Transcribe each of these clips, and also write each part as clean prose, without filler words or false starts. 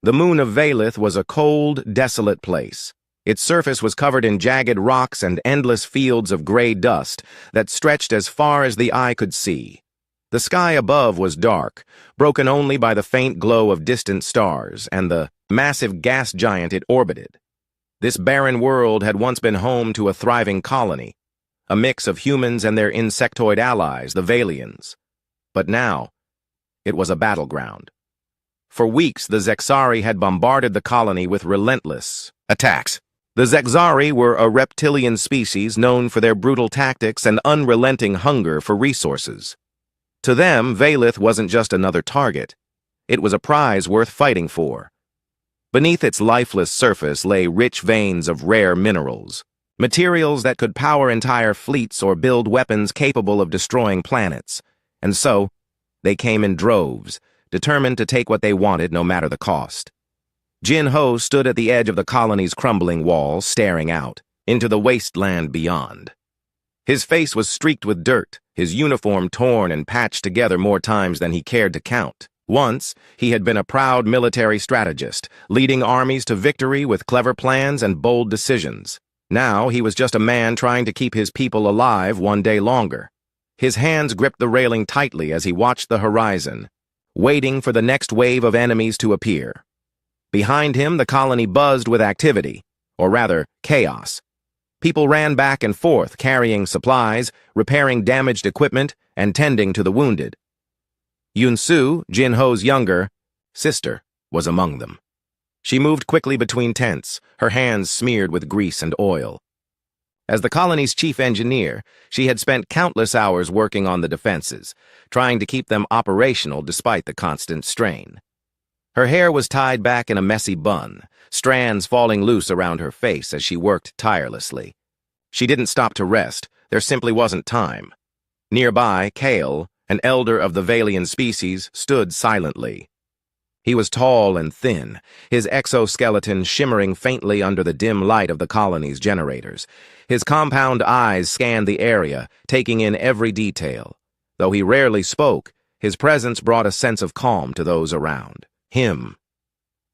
The moon of Valith was a cold, desolate place. Its surface was covered in jagged rocks and endless fields of gray dust that stretched as far as the eye could see. The sky above was dark, broken only by the faint glow of distant stars and the massive gas giant it orbited. This barren world had once been home to a thriving colony, a mix of humans and their insectoid allies, the Valians. But now, it was a battleground. For weeks, the Zexari had bombarded the colony with relentless attacks. The Zexari were a reptilian species known for their brutal tactics and unrelenting hunger for resources. To them, Valith wasn't just another target. It was a prize worth fighting for. Beneath its lifeless surface lay rich veins of rare minerals, materials that could power entire fleets or build weapons capable of destroying planets. And so, they came in droves, determined to take what they wanted no matter the cost. Jin Ho stood at the edge of the colony's crumbling walls, staring out into the wasteland beyond. His face was streaked with dirt, his uniform torn and patched together more times than he cared to count. Once, he had been a proud military strategist, leading armies to victory with clever plans and bold decisions. Now, he was just a man trying to keep his people alive one day longer. His hands gripped the railing tightly as he watched the horizon, waiting for the next wave of enemies to appear. Behind him, the colony buzzed with activity, or rather, chaos. People ran back and forth, carrying supplies, repairing damaged equipment, and tending to the wounded. Yun-Su, Jin Ho's younger sister, was among them. She moved quickly between tents, her hands smeared with grease and oil. As the colony's chief engineer, she had spent countless hours working on the defenses, trying to keep them operational despite the constant strain. Her hair was tied back in a messy bun, strands falling loose around her face as she worked tirelessly. She didn't stop to rest, there simply wasn't time. Nearby, Kale, an elder of the Valian species, stood silently. He was tall and thin, his exoskeleton shimmering faintly under the dim light of the colony's generators. His compound eyes scanned the area, taking in every detail. Though he rarely spoke, his presence brought a sense of calm to those around him.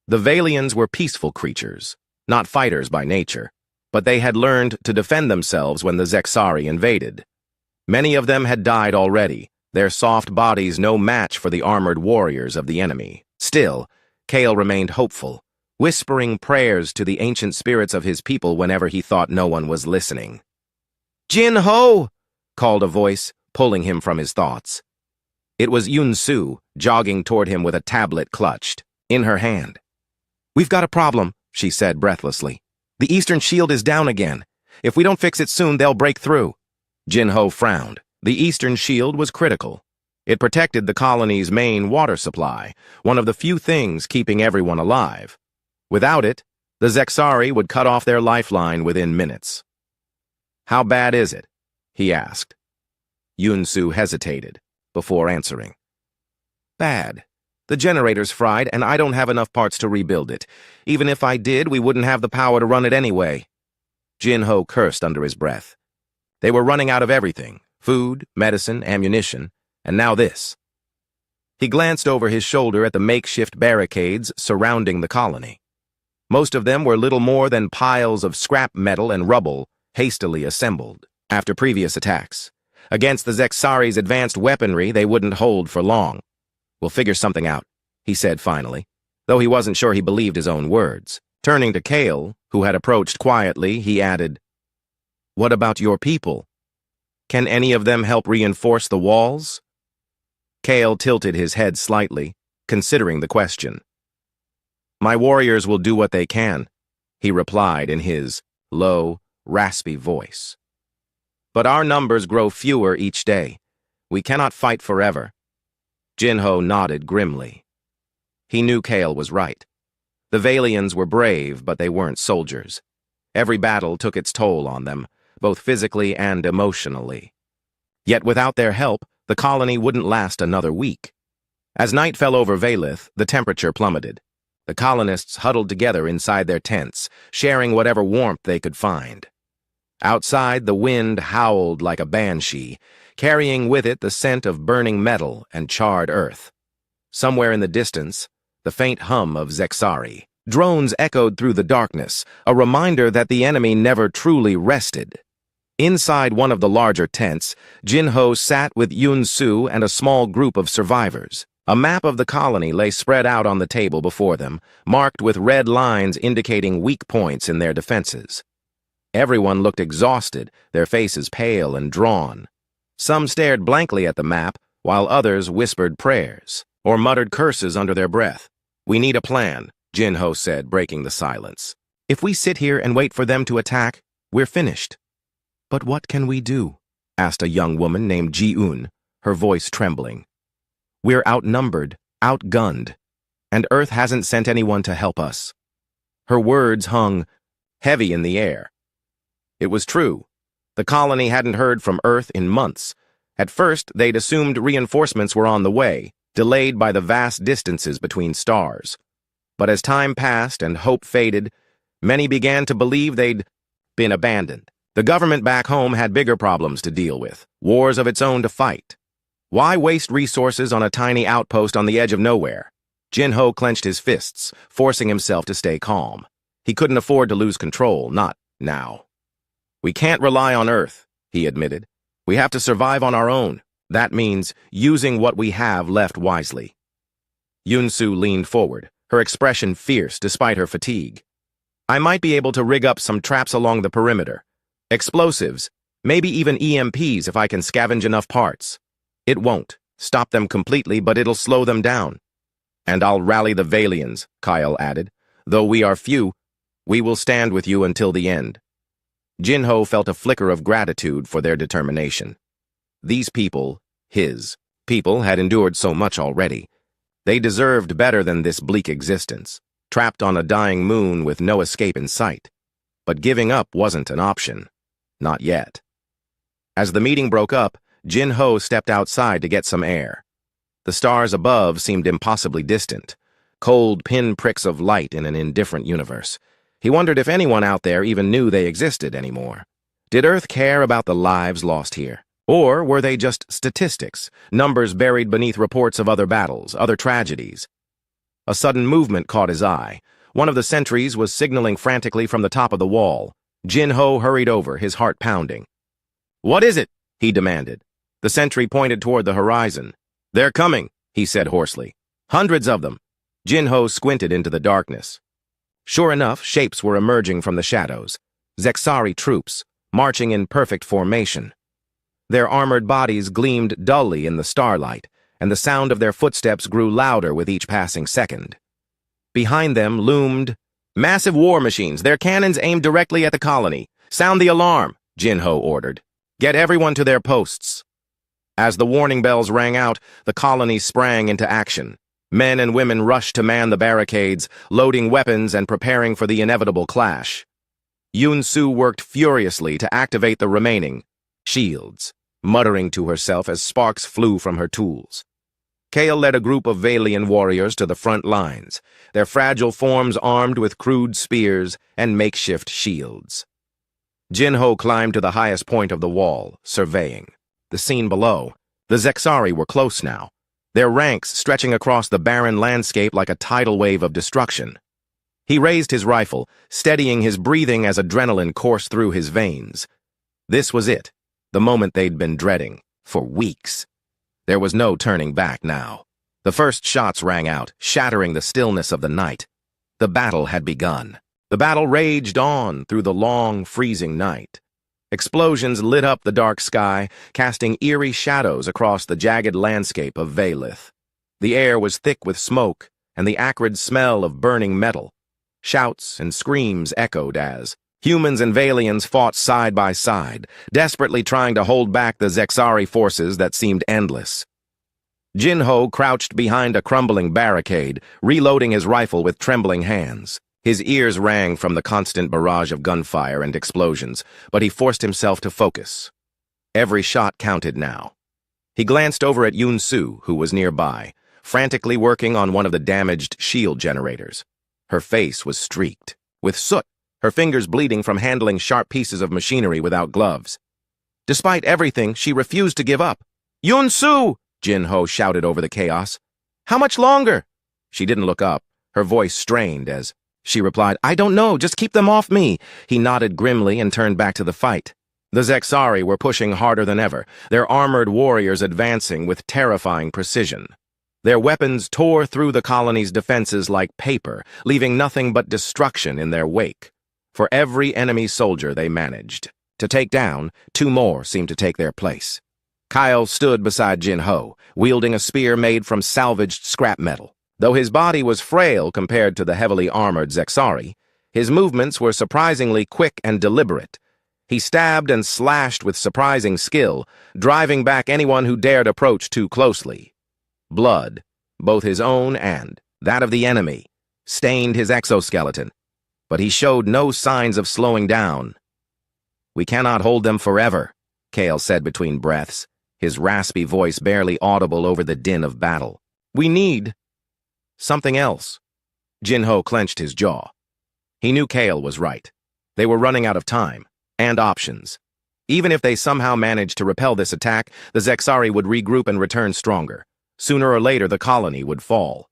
The Valians were peaceful creatures, not fighters by nature, but they had learned to defend themselves when the Zexari invaded. Many of them had died already, their soft bodies no match for the armored warriors of the enemy. Still, Kale remained hopeful, whispering prayers to the ancient spirits of his people whenever he thought no one was listening. "Jin Ho!" called a voice, pulling him from his thoughts. It was Yun-Su, jogging toward him with a tablet clutched in her hand. "We've got a problem," she said breathlessly. "The eastern shield is down again. If we don't fix it soon, they'll break through." Jin Ho frowned. The eastern shield was critical. It protected the colony's main water supply, one of the few things keeping everyone alive. Without it, the Zexari would cut off their lifeline within minutes. "How bad is it?" he asked. Yun-Su hesitated before answering. "Bad. The generator's fried, and I don't have enough parts to rebuild it. Even if I did, we wouldn't have the power to run it anyway." Jin Ho cursed under his breath. They were running out of everything: food, medicine, ammunition, and now this. He glanced over his shoulder at the makeshift barricades surrounding the colony. Most of them were little more than piles of scrap metal and rubble hastily assembled after previous attacks. Against the Zexari's advanced weaponry, they wouldn't hold for long. "We'll figure something out," he said finally, though he wasn't sure he believed his own words. Turning to Kale, who had approached quietly, he added, "What about your people? Can any of them help reinforce the walls?" Kale tilted his head slightly, considering the question. "My warriors will do what they can," he replied in his low, raspy voice. "But our numbers grow fewer each day. We cannot fight forever." Jin Ho nodded grimly. He knew Kale was right. The Valians were brave, but they weren't soldiers. Every battle took its toll on them, both physically and emotionally. Yet without their help, the colony wouldn't last another week. As night fell over Valith, the temperature plummeted. The colonists huddled together inside their tents, sharing whatever warmth they could find. Outside, the wind howled like a banshee, carrying with it the scent of burning metal and charred earth. Somewhere in the distance, the faint hum of Zexari. Drones echoed through the darkness, a reminder that the enemy never truly rested. Inside one of the larger tents, Jin-Ho sat with Yun-Su and a small group of survivors. A map of the colony lay spread out on the table before them, marked with red lines indicating weak points in their defenses. Everyone looked exhausted, their faces pale and drawn. Some stared blankly at the map, while others whispered prayers or muttered curses under their breath. "We need a plan," Jin-Ho said, breaking the silence. "If we sit here and wait for them to attack, we're finished." "But what can we do?" asked a young woman named Ji-Un, her voice trembling. "We're outnumbered, outgunned, and Earth hasn't sent anyone to help us." Her words hung heavy in the air. It was true. The colony hadn't heard from Earth in months. At first, they'd assumed reinforcements were on the way, delayed by the vast distances between stars. But as time passed and hope faded, many began to believe they'd been abandoned. The government back home had bigger problems to deal with, wars of its own to fight. Why waste resources on a tiny outpost on the edge of nowhere? Jin-Ho clenched his fists, forcing himself to stay calm. He couldn't afford to lose control, not now. "We can't rely on Earth," he admitted. "We have to survive on our own. That means using what we have left wisely." Yun-Su leaned forward, her expression fierce despite her fatigue. "I might be able to rig up some traps along the perimeter. Explosives, maybe even EMPs if I can scavenge enough parts. It won't stop them completely, but it'll slow them down. And I'll rally the Valians," Kyle added. "Though we are few, we will stand with you until the end." Jin-Ho felt a flicker of gratitude for their determination. These people, his people, had endured so much already. They deserved better than this bleak existence, trapped on a dying moon with no escape in sight. But giving up wasn't an option. Not yet. As the meeting broke up, Jin-Ho stepped outside to get some air. The stars above seemed impossibly distant, cold pinpricks of light in an indifferent universe. He wondered if anyone out there even knew they existed anymore. Did Earth care about the lives lost here? Or were they just statistics, numbers buried beneath reports of other battles, other tragedies? A sudden movement caught his eye. One of the sentries was signaling frantically from the top of the wall. Jin-Ho hurried over, his heart pounding. "What is it?" he demanded. The sentry pointed toward the horizon. "They're coming," he said hoarsely. "Hundreds of them." Jin-Ho squinted into the darkness. Sure enough, shapes were emerging from the shadows. Zexari troops, marching in perfect formation. Their armored bodies gleamed dully in the starlight, and the sound of their footsteps grew louder with each passing second. Behind them loomed massive war machines, their cannons aimed directly at the colony. "Sound the alarm," Jin-Ho ordered. "Get everyone to their posts." As the warning bells rang out, the colony sprang into action. Men and women rushed to man the barricades, loading weapons and preparing for the inevitable clash. Yun-Su worked furiously to activate the remaining shields, muttering to herself as sparks flew from her tools. Kale led a group of Valian warriors to the front lines, their fragile forms armed with crude spears and makeshift shields. Jin-Ho climbed to the highest point of the wall, surveying the scene below. The Zexari were close now, their ranks stretching across the barren landscape like a tidal wave of destruction. He raised his rifle, steadying his breathing as adrenaline coursed through his veins. This was it, the moment they'd been dreading for weeks. There was no turning back now. The first shots rang out, shattering the stillness of the night. The battle had begun. The battle raged on through the long, freezing night. Explosions lit up the dark sky, casting eerie shadows across the jagged landscape of Valith. The air was thick with smoke and the acrid smell of burning metal. Shouts and screams echoed as humans and Valians fought side by side, desperately trying to hold back the Zexari forces that seemed endless. Jin-Ho crouched behind a crumbling barricade, reloading his rifle with trembling hands. His ears rang from the constant barrage of gunfire and explosions, but he forced himself to focus. Every shot counted now. He glanced over at Yun-Su, who was nearby, frantically working on one of the damaged shield generators. Her face was streaked with soot, her fingers bleeding from handling sharp pieces of machinery without gloves. Despite everything, she refused to give up. "Yun-Su!" Jin-Ho shouted over the chaos. "How much longer?" She didn't look up, her voice strained as she replied, "I don't know, just keep them off me." He nodded grimly and turned back to the fight. The Zexari were pushing harder than ever, their armored warriors advancing with terrifying precision. Their weapons tore through the colony's defenses like paper, leaving nothing but destruction in their wake. For every enemy soldier they managed to take down, 2 more seemed to take their place. Kyle stood beside Jin-Ho, wielding a spear made from salvaged scrap metal. Though his body was frail compared to the heavily armored Zexari, his movements were surprisingly quick and deliberate. He stabbed and slashed with surprising skill, driving back anyone who dared approach too closely. Blood, both his own and that of the enemy, stained his exoskeleton, but he showed no signs of slowing down. "We cannot hold them forever," Kale said between breaths, his raspy voice barely audible over the din of battle. "We need something else." Jin-Ho clenched his jaw. He knew Kale was right. They were running out of time and options. Even if they somehow managed to repel this attack, the Zexari would regroup and return stronger. Sooner or later, the colony would fall.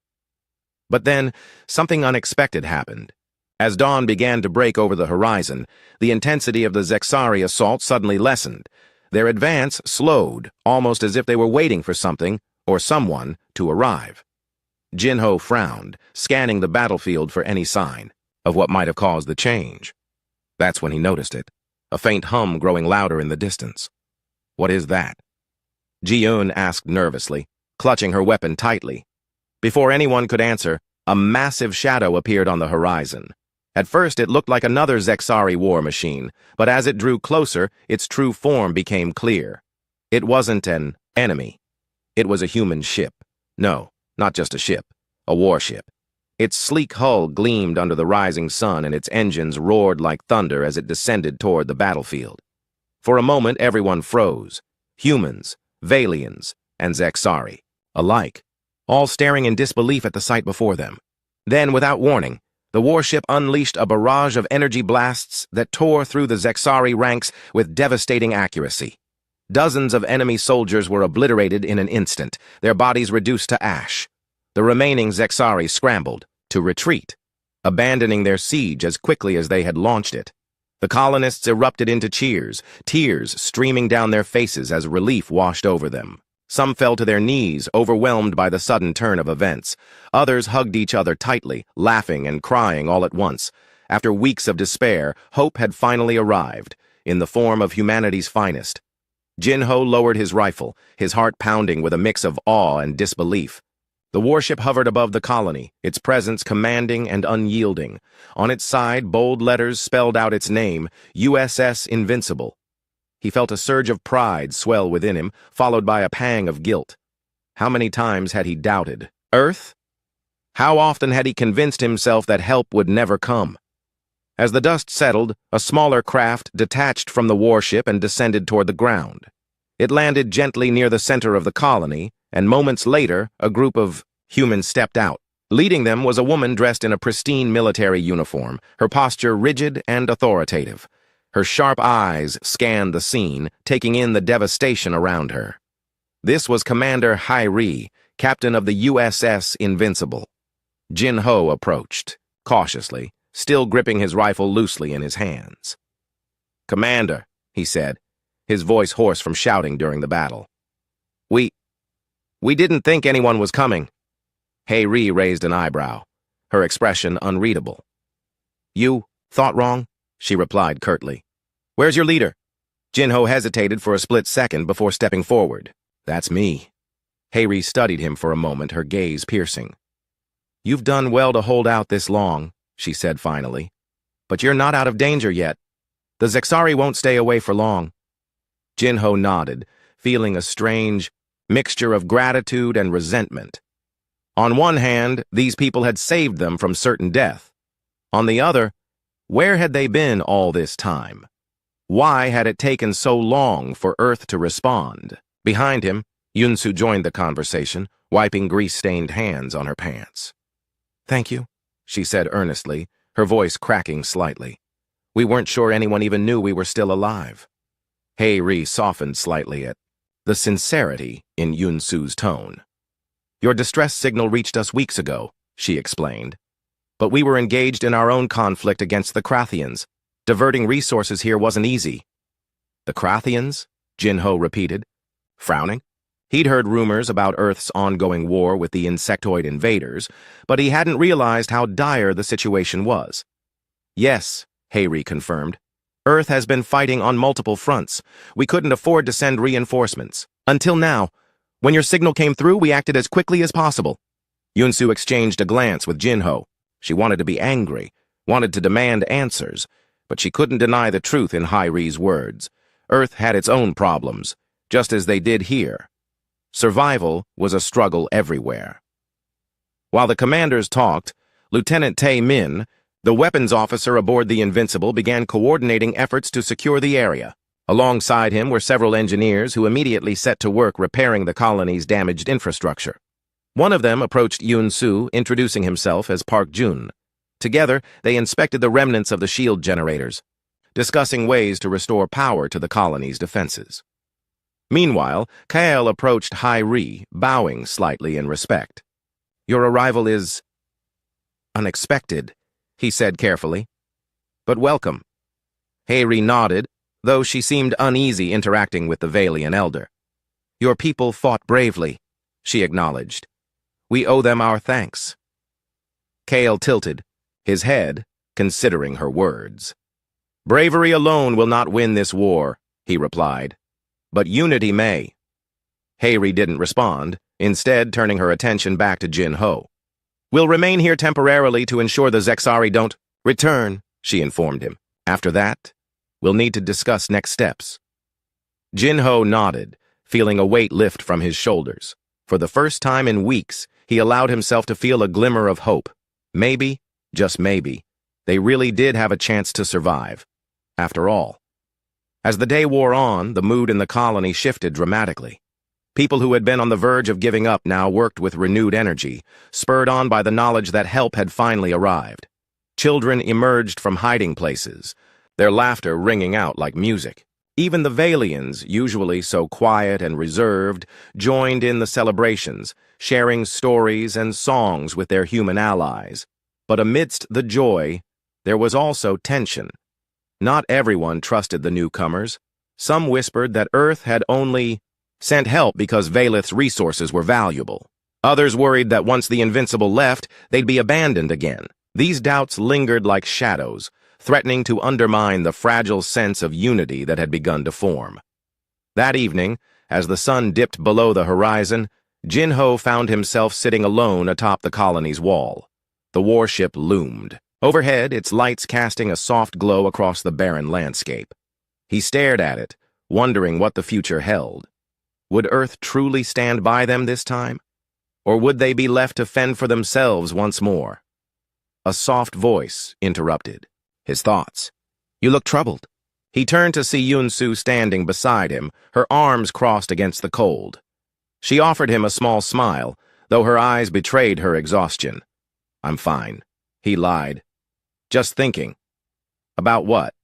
But then, something unexpected happened. As dawn began to break over the horizon, the intensity of the Zexari assault suddenly lessened. Their advance slowed, almost as if they were waiting for something, or someone, to arrive. Jin-Ho frowned, scanning the battlefield for any sign of what might have caused the change. That's when he noticed it, a faint hum growing louder in the distance. "What is that?" Ji-Eun asked nervously, clutching her weapon tightly. Before anyone could answer, a massive shadow appeared on the horizon. At first, it looked like another Zexari war machine, but as it drew closer, its true form became clear. It wasn't an enemy. It was a human ship. No, not just a ship, a warship. Its sleek hull gleamed under the rising sun, and its engines roared like thunder as it descended toward the battlefield. For a moment, everyone froze. Humans, Valians, and Zexari, alike, all staring in disbelief at the sight before them. Then, without warning, the warship unleashed a barrage of energy blasts that tore through the Zexari ranks with devastating accuracy. Dozens of enemy soldiers were obliterated in an instant, their bodies reduced to ash. The remaining Zexari scrambled to retreat, abandoning their siege as quickly as they had launched it. The colonists erupted into cheers, tears streaming down their faces as relief washed over them. Some fell to their knees, overwhelmed by the sudden turn of events. Others hugged each other tightly, laughing and crying all at once. After weeks of despair, hope had finally arrived, in the form of humanity's finest. Jin-Ho lowered his rifle, his heart pounding with a mix of awe and disbelief. The warship hovered above the colony, its presence commanding and unyielding. On its side, bold letters spelled out its name, USS Invincible. He felt a surge of pride swell within him, followed by a pang of guilt. How many times had he doubted? Earth? How often had he convinced himself that help would never come? As the dust settled, a smaller craft detached from the warship and descended toward the ground. It landed gently near the center of the colony, and moments later, a group of humans stepped out. Leading them was a woman dressed in a pristine military uniform, her posture rigid and authoritative. Her sharp eyes scanned the scene, taking in the devastation around her. This was Commander Hai-Ri, captain of the USS Invincible. Jin-Ho approached, cautiously, still gripping his rifle loosely in his hands. "Commander," he said, his voice hoarse from shouting during the battle. We didn't think anyone was coming." Hai-Ri raised an eyebrow, her expression unreadable. "You thought wrong?" she replied curtly. "Where's your leader?" Jin-Ho hesitated for a split second before stepping forward. "That's me." Hai-Ri studied him for a moment, her gaze piercing. "You've done well to hold out this long," she said finally. "But you're not out of danger yet. The Zexari won't stay away for long." Jin-Ho nodded, feeling a strange mixture of gratitude and resentment. On one hand, these people had saved them from certain death. On the other, where had they been all this time? Why had it taken so long for Earth to respond? Behind him, Yunsu joined the conversation, wiping grease-stained hands on her pants. "Thank you," she said earnestly, her voice cracking slightly. "We weren't sure anyone even knew we were still alive." Hai-Ri softened slightly at the sincerity in Yunsu's tone. "Your distress signal reached us weeks ago," she explained. But we were engaged in our own conflict against the Krathians. Diverting resources here wasn't easy. The Krathians? Jinho repeated, frowning. He'd heard rumors about Earth's ongoing war with the insectoid invaders, but he hadn't realized how dire the situation was. Yes, Hayri confirmed. Earth has been fighting on multiple fronts. We couldn't afford to send reinforcements. Until now. When your signal came through, we acted as quickly as possible. Yunsu exchanged a glance with Jinho. She wanted to be angry, wanted to demand answers, but she couldn't deny the truth in Hayri's words. Earth had its own problems, just as they did here. Survival was a struggle everywhere. While the commanders talked, Lieutenant Tae Min, the weapons officer aboard the Invincible, began coordinating efforts to secure the area. Alongside him were several engineers who immediately set to work repairing the colony's damaged infrastructure. One of them approached Yunsu, introducing himself as Park Jun. Together, they inspected the remnants of the shield generators, discussing ways to restore power to the colony's defenses. Meanwhile, Kael approached Hayri, bowing slightly in respect. Your arrival is unexpected, he said carefully. But welcome. Hayri nodded, though she seemed uneasy interacting with the Valian elder. Your people fought bravely, she acknowledged. We owe them our thanks. Kael tilted, his head considering her words. Bravery alone will not win this war, he replied. But unity may. Hayri didn't respond, instead turning her attention back to Jinho. We'll remain here temporarily to ensure the Zexari don't return, she informed him. After that, we'll need to discuss next steps. Jinho nodded, feeling a weight lift from his shoulders. For the first time in weeks, he allowed himself to feel a glimmer of hope. Maybe, just maybe, they really did have a chance to survive. After all. As the day wore on, the mood in the colony shifted dramatically. People who had been on the verge of giving up now worked with renewed energy, spurred on by the knowledge that help had finally arrived. Children emerged from hiding places, their laughter ringing out like music. Even the Valians, usually so quiet and reserved, joined in the celebrations, sharing stories and songs with their human allies. But amidst the joy, there was also tension. Not everyone trusted the newcomers. Some whispered that Earth had only sent help because Valith's resources were valuable. Others worried that once the Invincible left, they'd be abandoned again. These doubts lingered like shadows, threatening to undermine the fragile sense of unity that had begun to form. That evening, as the sun dipped below the horizon, Jinho found himself sitting alone atop the colony's wall. The warship loomed. Overhead, its lights casting a soft glow across the barren landscape. He stared at it, wondering what the future held. Would Earth truly stand by them this time? Or would they be left to fend for themselves once more? A soft voice interrupted his thoughts. You look troubled. He turned to see Yunsu standing beside him, her arms crossed against the cold. She offered him a small smile, though her eyes betrayed her exhaustion. I'm fine, he lied. Just thinking. About what?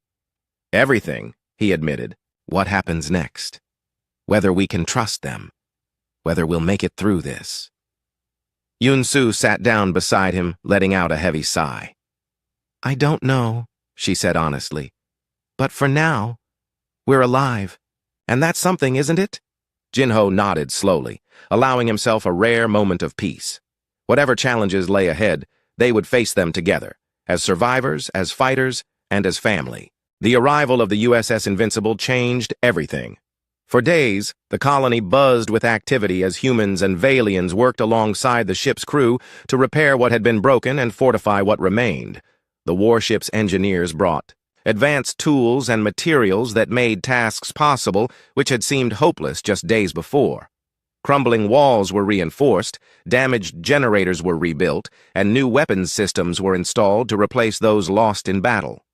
Everything, he admitted. What happens next? Whether we can trust them. Whether we'll make it through this. Yunsu sat down beside him, letting out a heavy sigh. I don't know, she said honestly. But for now, we're alive. And that's something, isn't it? Jinho nodded slowly, allowing himself a rare moment of peace. Whatever challenges lay ahead, they would face them together. As survivors, as fighters, and as family. The arrival of the USS Invincible changed everything. For days, the colony buzzed with activity as humans and Valians worked alongside the ship's crew to repair what had been broken and fortify what remained. The warship's engineers brought advanced tools and materials that made tasks possible which had seemed hopeless just days before. Crumbling walls were reinforced, damaged generators were rebuilt, and new weapons systems were installed to replace those lost in battle.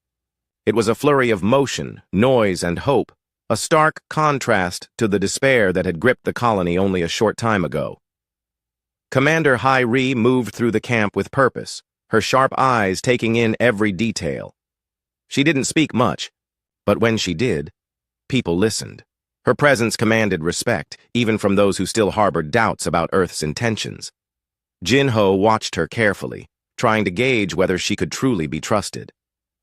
It was a flurry of motion, noise, and hope, a stark contrast to the despair that had gripped the colony only a short time ago. Commander Hayri moved through the camp with purpose, her sharp eyes taking in every detail. She didn't speak much, but when she did, people listened. Her presence commanded respect, even from those who still harbored doubts about Earth's intentions. Jin-Ho watched her carefully, trying to gauge whether she could truly be trusted.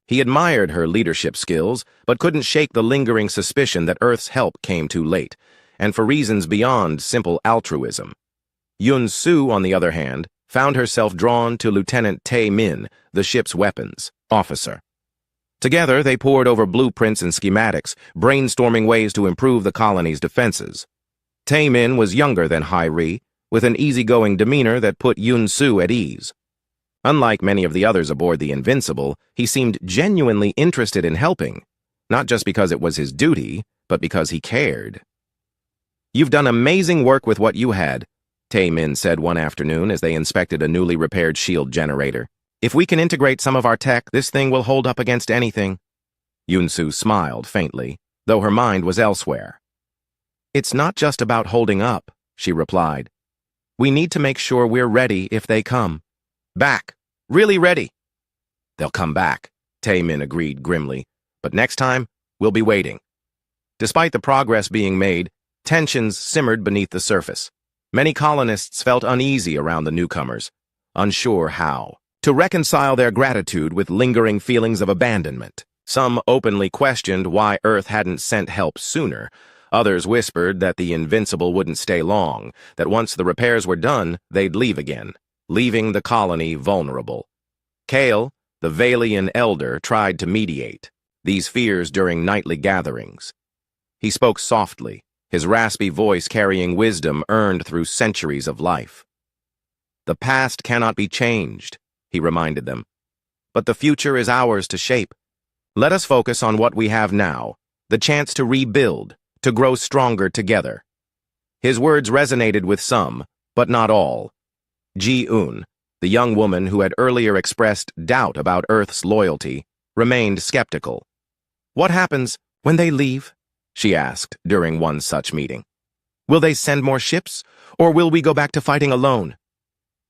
He admired her leadership skills, but couldn't shake the lingering suspicion that Earth's help came too late, and for reasons beyond simple altruism. Yun-Su, on the other hand, found herself drawn to Lieutenant Tae-min, the ship's weapons officer. Together, they pored over blueprints and schematics, brainstorming ways to improve the colony's defenses. Tae-min was younger than Hai-Ri, with an easygoing demeanor that put Yun-Su at ease. Unlike many of the others aboard the Invincible, he seemed genuinely interested in helping, not just because it was his duty, but because he cared. "You've done amazing work with what you had," Tae-min said one afternoon as they inspected a newly repaired shield generator. "If we can integrate some of our tech, this thing will hold up against anything." Yun-Su smiled faintly, though her mind was elsewhere. "It's not just about holding up," she replied. "We need to make sure we're ready if they come. Back. Really ready." "They'll come back," Tae-min agreed grimly. "But next time, we'll be waiting." Despite the progress being made, tensions simmered beneath the surface. Many colonists felt uneasy around the newcomers, unsure how to reconcile their gratitude with lingering feelings of abandonment. Some openly questioned why Earth hadn't sent help sooner. Others whispered that the Invincible wouldn't stay long, that once the repairs were done, they'd leave again, leaving the colony vulnerable. Kale, the Valian elder, tried to mediate these fears during nightly gatherings. He spoke softly, his raspy voice carrying wisdom earned through centuries of life. "The past cannot be changed," he reminded them. "But the future is ours to shape. Let us focus on what we have now, the chance to rebuild, to grow stronger together." His words resonated with some, but not all. Ji-un, the young woman who had earlier expressed doubt about Earth's loyalty, remained skeptical. "What happens when they leave?" she asked during one such meeting. "Will they send more ships, or will we go back to fighting alone?"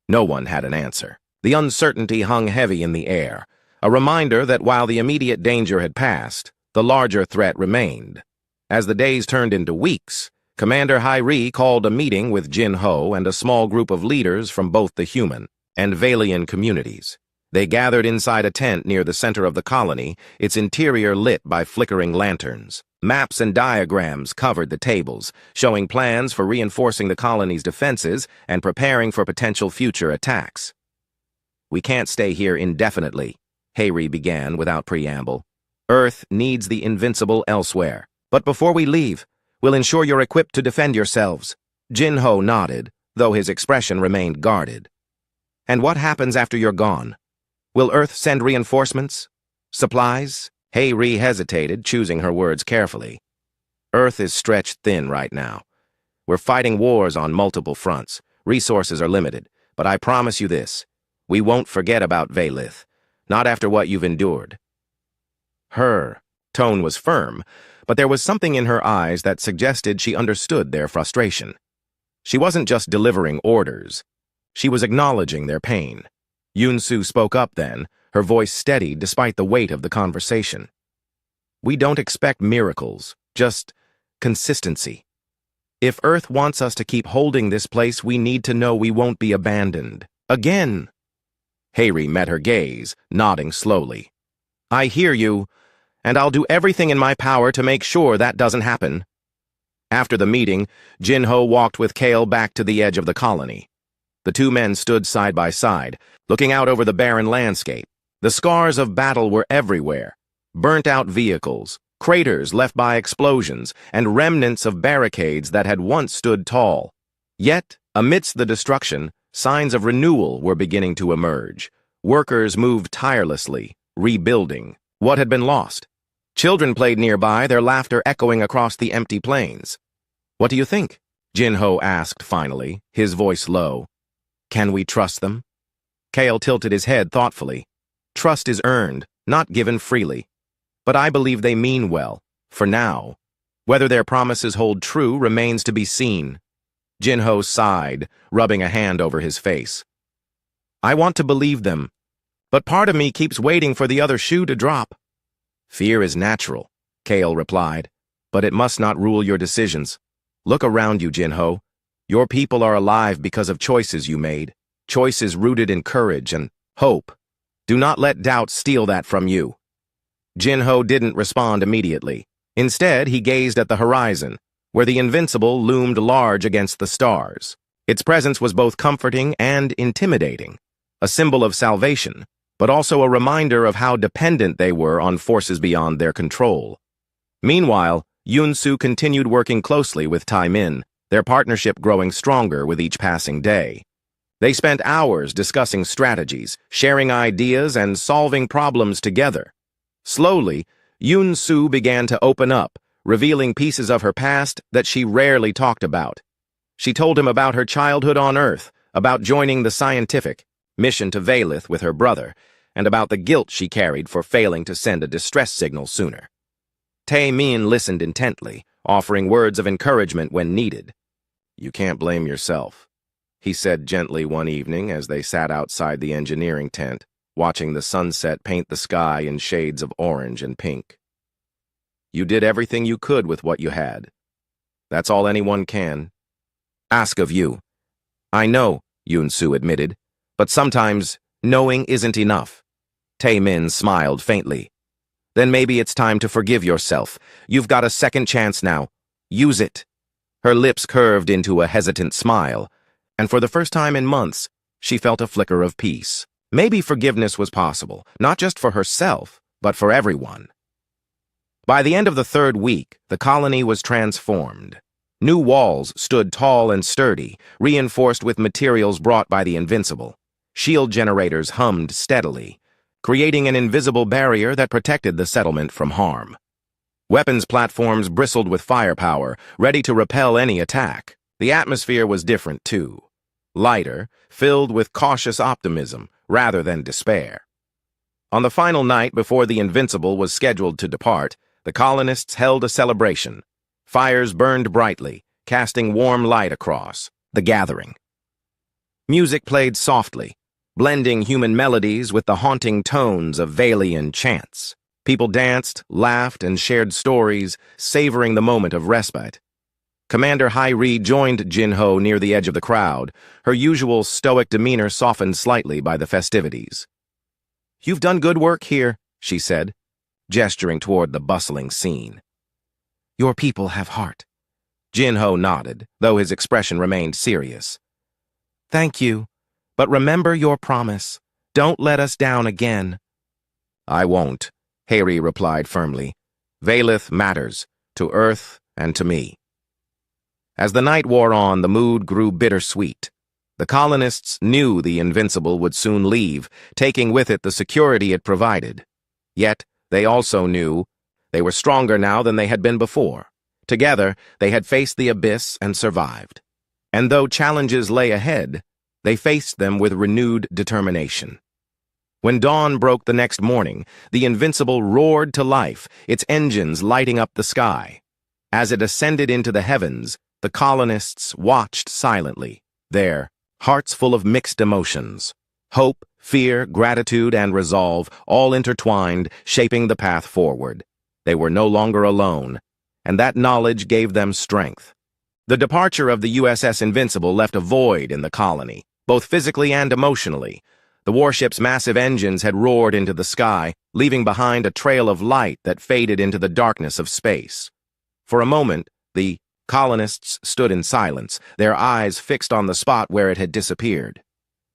No one had an answer. The uncertainty hung heavy in the air, a reminder that while the immediate danger had passed, the larger threat remained. As the days turned into weeks, Commander Hai-Ri called a meeting with Jin-Ho and a small group of leaders from both the human and Valian communities. They gathered inside a tent near the center of the colony, its interior lit by flickering lanterns. Maps and diagrams covered the tables, showing plans for reinforcing the colony's defenses and preparing for potential future attacks. "We can't stay here indefinitely," Hai-Ri began without preamble. "Earth needs the Invincible elsewhere. But before we leave, we'll ensure you're equipped to defend yourselves." Jin-Ho nodded, though his expression remained guarded. "And what happens after you're gone? Will Earth send reinforcements? Supplies?" Hai-Ri hesitated, choosing her words carefully. "Earth is stretched thin right now. We're fighting wars on multiple fronts. Resources are limited, but I promise you this. We won't forget about Valith, not after what you've endured." Her tone was firm, but there was something in her eyes that suggested she understood their frustration. She wasn't just delivering orders. She was acknowledging their pain. Yun-Su spoke up then, her voice steady despite the weight of the conversation. "We don't expect miracles, just consistency. If Earth wants us to keep holding this place, we need to know we won't be abandoned. Again." Hai-Ri met her gaze, nodding slowly. "I hear you, and I'll do everything in my power to make sure that doesn't happen." After the meeting, Jin-Ho walked with Kale back to the edge of the colony. The two men stood side by side, looking out over the barren landscape. The scars of battle were everywhere. Burnt-out vehicles, craters left by explosions, and remnants of barricades that had once stood tall. Yet, amidst the destruction, signs of renewal were beginning to emerge. Workers moved tirelessly, rebuilding what had been lost. Children played nearby, their laughter echoing across the empty plains. "What do you think?" Jin-Ho asked finally, his voice low. "Can we trust them?" Kale tilted his head thoughtfully. "Trust is earned, not given freely. But I believe they mean well, for now. Whether their promises hold true remains to be seen." Jin-Ho sighed, rubbing a hand over his face. "I want to believe them, but part of me keeps waiting for the other shoe to drop." "Fear is natural," Kale replied, "but it must not rule your decisions. Look around you, Jin-Ho. Your people are alive because of choices you made, choices rooted in courage and hope. Do not let doubt steal that from you. Jinho didn't respond immediately. Instead, he gazed at the horizon, where the Invincible loomed large against the stars. Its presence was both comforting and intimidating, a symbol of salvation, but also a reminder of how dependent they were on forces beyond their control. Meanwhile, Yunsu continued working closely with Tai Min, their partnership growing stronger with each passing day. They spent hours discussing strategies, sharing ideas, and solving problems together. Slowly, Yunsu began to open up, revealing pieces of her past that she rarely talked about. She told him about her childhood on Earth, about joining the scientific mission to Valith with her brother, and about the guilt she carried for failing to send a distress signal sooner. Tai Min listened intently, offering words of encouragement when needed. "You can't blame yourself," he said gently one evening as they sat outside the engineering tent, watching the sunset paint the sky in shades of orange and pink. "You did everything you could with what you had. That's all anyone can ask of you." "I know," Yunsu admitted, "but sometimes knowing isn't enough." Tai Min smiled faintly. "Then maybe it's time to forgive yourself. You've got a second chance now. Use it." Her lips curved into a hesitant smile, and for the first time in months, she felt a flicker of peace. Maybe forgiveness was possible, not just for herself, but for everyone. By the end of the third week, the colony was transformed. New walls stood tall and sturdy, reinforced with materials brought by the Invincible. Shield generators hummed steadily, creating an invisible barrier that protected the settlement from harm. Weapons platforms bristled with firepower, ready to repel any attack. The atmosphere was different, too. Lighter, filled with cautious optimism rather than despair. On the final night before the Invincible was scheduled to depart, the colonists held a celebration. Fires burned brightly, casting warm light across the gathering. Music played softly, blending human melodies with the haunting tones of Valian chants. People danced, laughed, and shared stories, savoring the moment of respite. Commander Hai-Ri joined Jinho near the edge of the crowd, her usual stoic demeanor softened slightly by the festivities. "You've done good work here," she said, gesturing toward the bustling scene. "Your people have heart." Jinho nodded, though his expression remained serious. "Thank you, but remember your promise. Don't let us down again." "I won't," Hai-Ri replied firmly. "Valith matters, to Earth and to me." As the night wore on, the mood grew bittersweet. The colonists knew the Invincible would soon leave, taking with it the security it provided. Yet, they also knew they were stronger now than they had been before. Together, they had faced the abyss and survived. And though challenges lay ahead, they faced them with renewed determination. When dawn broke the next morning, the Invincible roared to life, its engines lighting up the sky. As it ascended into the heavens, the colonists watched silently, their hearts full of mixed emotions. Hope, fear, gratitude, and resolve, all intertwined, shaping the path forward. They were no longer alone, and that knowledge gave them strength. The departure of the USS Invincible left a void in the colony, both physically and emotionally. The warship's massive engines had roared into the sky, leaving behind a trail of light that faded into the darkness of space. For a moment, the colonists stood in silence, their eyes fixed on the spot where it had disappeared.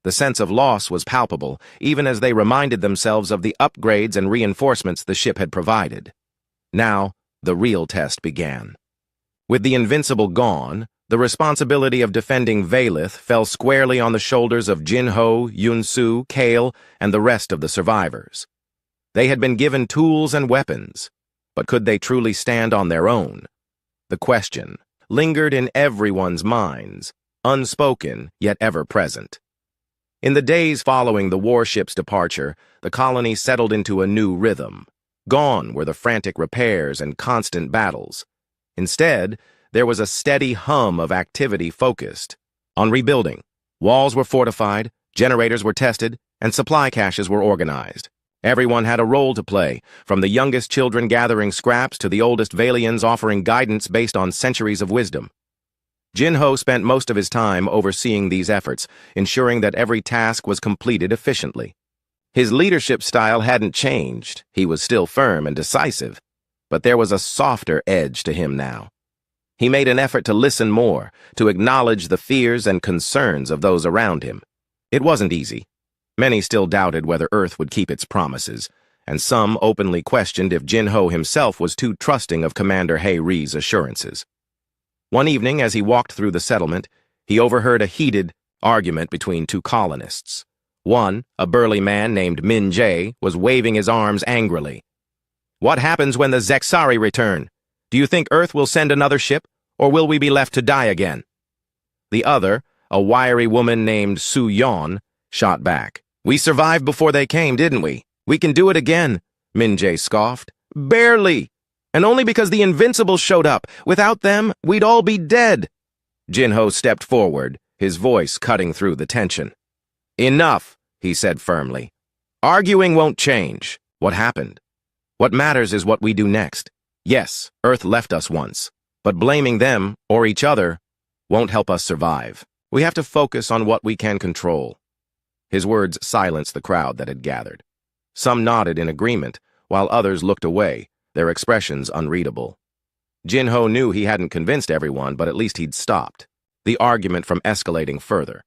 The sense of loss was palpable, even as they reminded themselves of the upgrades and reinforcements the ship had provided. Now, the real test began. With the Invincible gone, the responsibility of defending Valith fell squarely on the shoulders of Jinho, Yunsu, Kale, and the rest of the survivors. They had been given tools and weapons, but could they truly stand on their own? The question lingered in everyone's minds, unspoken yet ever present. In the days following the warship's departure, the colony settled into a new rhythm. Gone were the frantic repairs and constant battles. Instead, there was a steady hum of activity focused on rebuilding. Walls were fortified, generators were tested, and supply caches were organized. Everyone had a role to play, from the youngest children gathering scraps to the oldest Valians offering guidance based on centuries of wisdom. Jin-Ho spent most of his time overseeing these efforts, ensuring that every task was completed efficiently. His leadership style hadn't changed. He was still firm and decisive, but there was a softer edge to him now. He made an effort to listen more, to acknowledge the fears and concerns of those around him. It wasn't easy. Many still doubted whether Earth would keep its promises, and some openly questioned if Jin-Ho himself was too trusting of Commander Hai-Ri's assurances. One evening, as he walked through the settlement, he overheard a heated argument between two colonists. One, a burly man named Min Jae, was waving his arms angrily. "What happens when the Zexari return? Do you think Earth will send another ship, or will we be left to die again?" The other, a wiry woman named Su Yeon, shot back. "We survived before they came, didn't we? We can do it again," Min Jae scoffed. "Barely! And only because the Invincibles showed up. Without them, we'd all be dead." Jin-Ho stepped forward, his voice cutting through the tension. "Enough," he said firmly. "Arguing won't change. What happened? What matters is what we do next. Yes, Earth left us once, but blaming them, or each other, won't help us survive. We have to focus on what we can control." His words silenced the crowd that had gathered. Some nodded in agreement, while others looked away, their expressions unreadable. Jin-Ho knew he hadn't convinced everyone, but at least he'd stopped the argument from escalating further.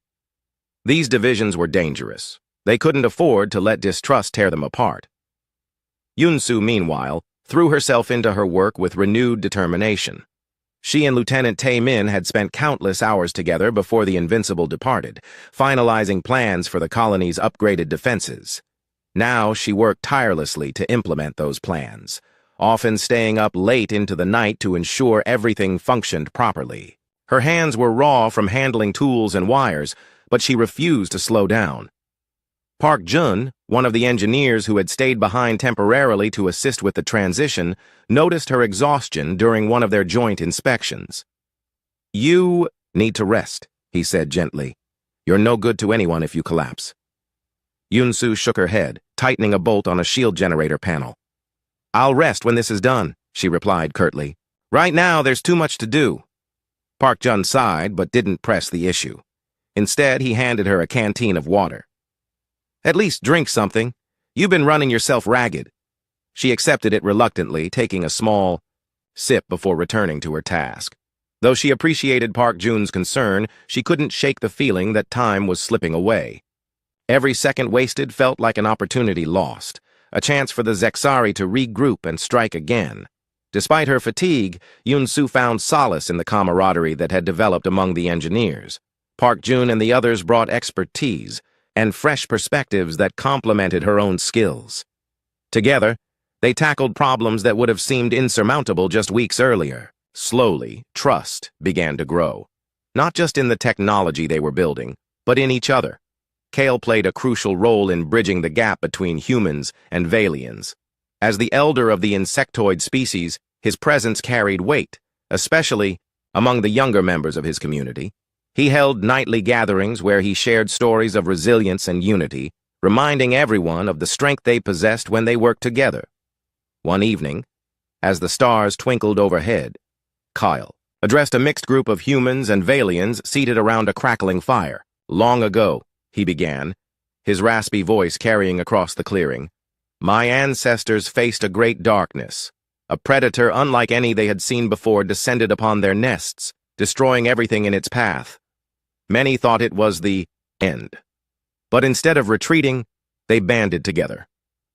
These divisions were dangerous. They couldn't afford to let distrust tear them apart. Yunsu, meanwhile, threw herself into her work with renewed determination. She and Lieutenant Tae-min had spent countless hours together before the Invincible departed, finalizing plans for the colony's upgraded defenses. Now she worked tirelessly to implement those plans, often staying up late into the night to ensure everything functioned properly. Her hands were raw from handling tools and wires, but she refused to slow down. Park Jun, one of the engineers who had stayed behind temporarily to assist with the transition, noticed her exhaustion during one of their joint inspections. "You need to rest," he said gently. "You're no good to anyone if you collapse." Yunsu shook her head, tightening a bolt on a shield generator panel. "I'll rest when this is done," she replied curtly. "Right now, there's too much to do." Park Jun sighed, but didn't press the issue. Instead, he handed her a canteen of water. "At least drink something. You've been running yourself ragged." She accepted it reluctantly, taking a small sip before returning to her task. Though she appreciated Park Jun's concern, she couldn't shake the feeling that time was slipping away. Every second wasted felt like an opportunity lost, a chance for the Zexari to regroup and strike again. Despite her fatigue, Yunsu found solace in the camaraderie that had developed among the engineers. Park Jun and the others brought expertise and fresh perspectives that complemented her own skills. Together, they tackled problems that would have seemed insurmountable just weeks earlier. Slowly, trust began to grow, not just in the technology they were building, but in each other. Kale played a crucial role in bridging the gap between humans and Valians. As the elder of the insectoid species, his presence carried weight, especially among the younger members of his community. He held nightly gatherings where he shared stories of resilience and unity, reminding everyone of the strength they possessed when they worked together. One evening, as the stars twinkled overhead, Kyle addressed a mixed group of humans and Valians seated around a crackling fire. "Long ago," he began, his raspy voice carrying across the clearing, "my ancestors faced a great darkness. A predator unlike any they had seen before descended upon their nests, destroying everything in its path. Many thought it was the end. But instead of retreating, they banded together.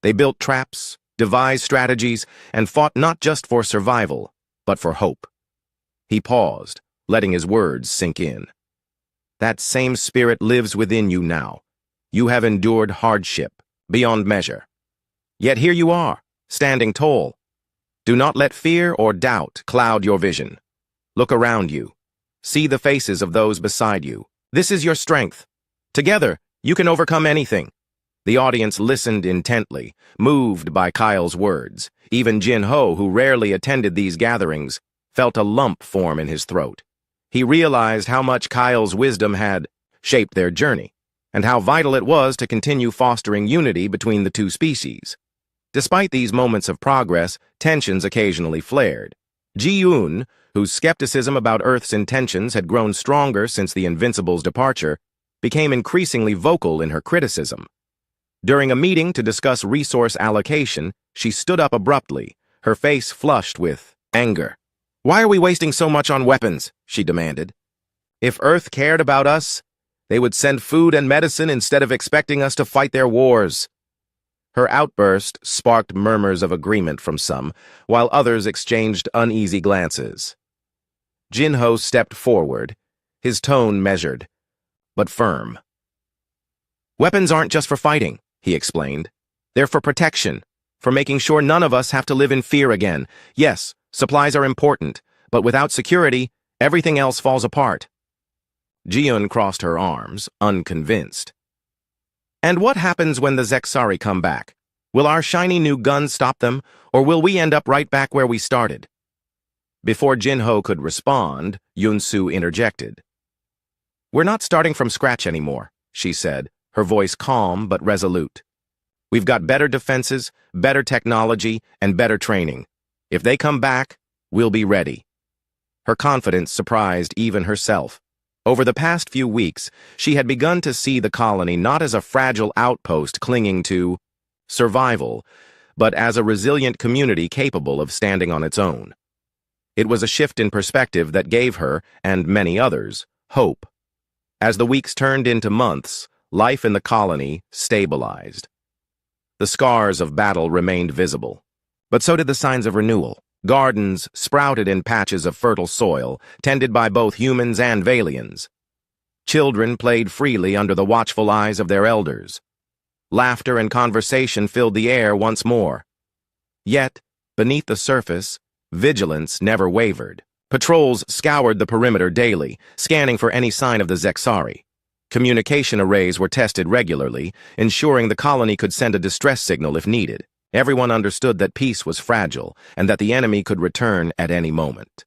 They built traps, devised strategies, and fought not just for survival, but for hope." He paused, letting his words sink in. "That same spirit lives within you now. You have endured hardship beyond measure. Yet here you are, standing tall. Do not let fear or doubt cloud your vision. Look around you. See the faces of those beside you. This is your strength. Together, you can overcome anything." The audience listened intently, moved by Kyle's words. Even Jin-Ho, who rarely attended these gatherings, felt a lump form in his throat. He realized how much Kyle's wisdom had shaped their journey, and how vital it was to continue fostering unity between the two species. Despite these moments of progress, tensions occasionally flared. Ji-yoon, whose skepticism about Earth's intentions had grown stronger since the Invincible's departure, became increasingly vocal in her criticism. During a meeting to discuss resource allocation, she stood up abruptly, her face flushed with anger. "Why are we wasting so much on weapons?" she demanded. "If Earth cared about us, they would send food and medicine instead of expecting us to fight their wars." Her outburst sparked murmurs of agreement from some, while others exchanged uneasy glances. Jin-ho stepped forward, his tone measured, but firm. "Weapons aren't just for fighting," he explained. "They're for protection, for making sure none of us have to live in fear again. Yes, supplies are important, but without security, everything else falls apart." Ji-yoon crossed her arms, unconvinced. "And what happens when the Zexari come back? Will our shiny new guns stop them, or will we end up right back where we started?" Before Jin-ho could respond, Yoon-soo interjected. "We're not starting from scratch anymore," she said, her voice calm but resolute. "We've got better defenses, better technology, and better training. If they come back, we'll be ready." Her confidence surprised even herself. Over the past few weeks, she had begun to see the colony not as a fragile outpost clinging to survival, but as a resilient community capable of standing on its own. It was a shift in perspective that gave her, and many others, hope. As the weeks turned into months, life in the colony stabilized. The scars of battle remained visible, but so did the signs of renewal. Gardens sprouted in patches of fertile soil, tended by both humans and Valians. Children played freely under the watchful eyes of their elders. Laughter and conversation filled the air once more. Yet, beneath the surface, vigilance never wavered. Patrols scoured the perimeter daily, scanning for any sign of the Zexari. Communication arrays were tested regularly, ensuring the colony could send a distress signal if needed. Everyone understood that peace was fragile and that the enemy could return at any moment.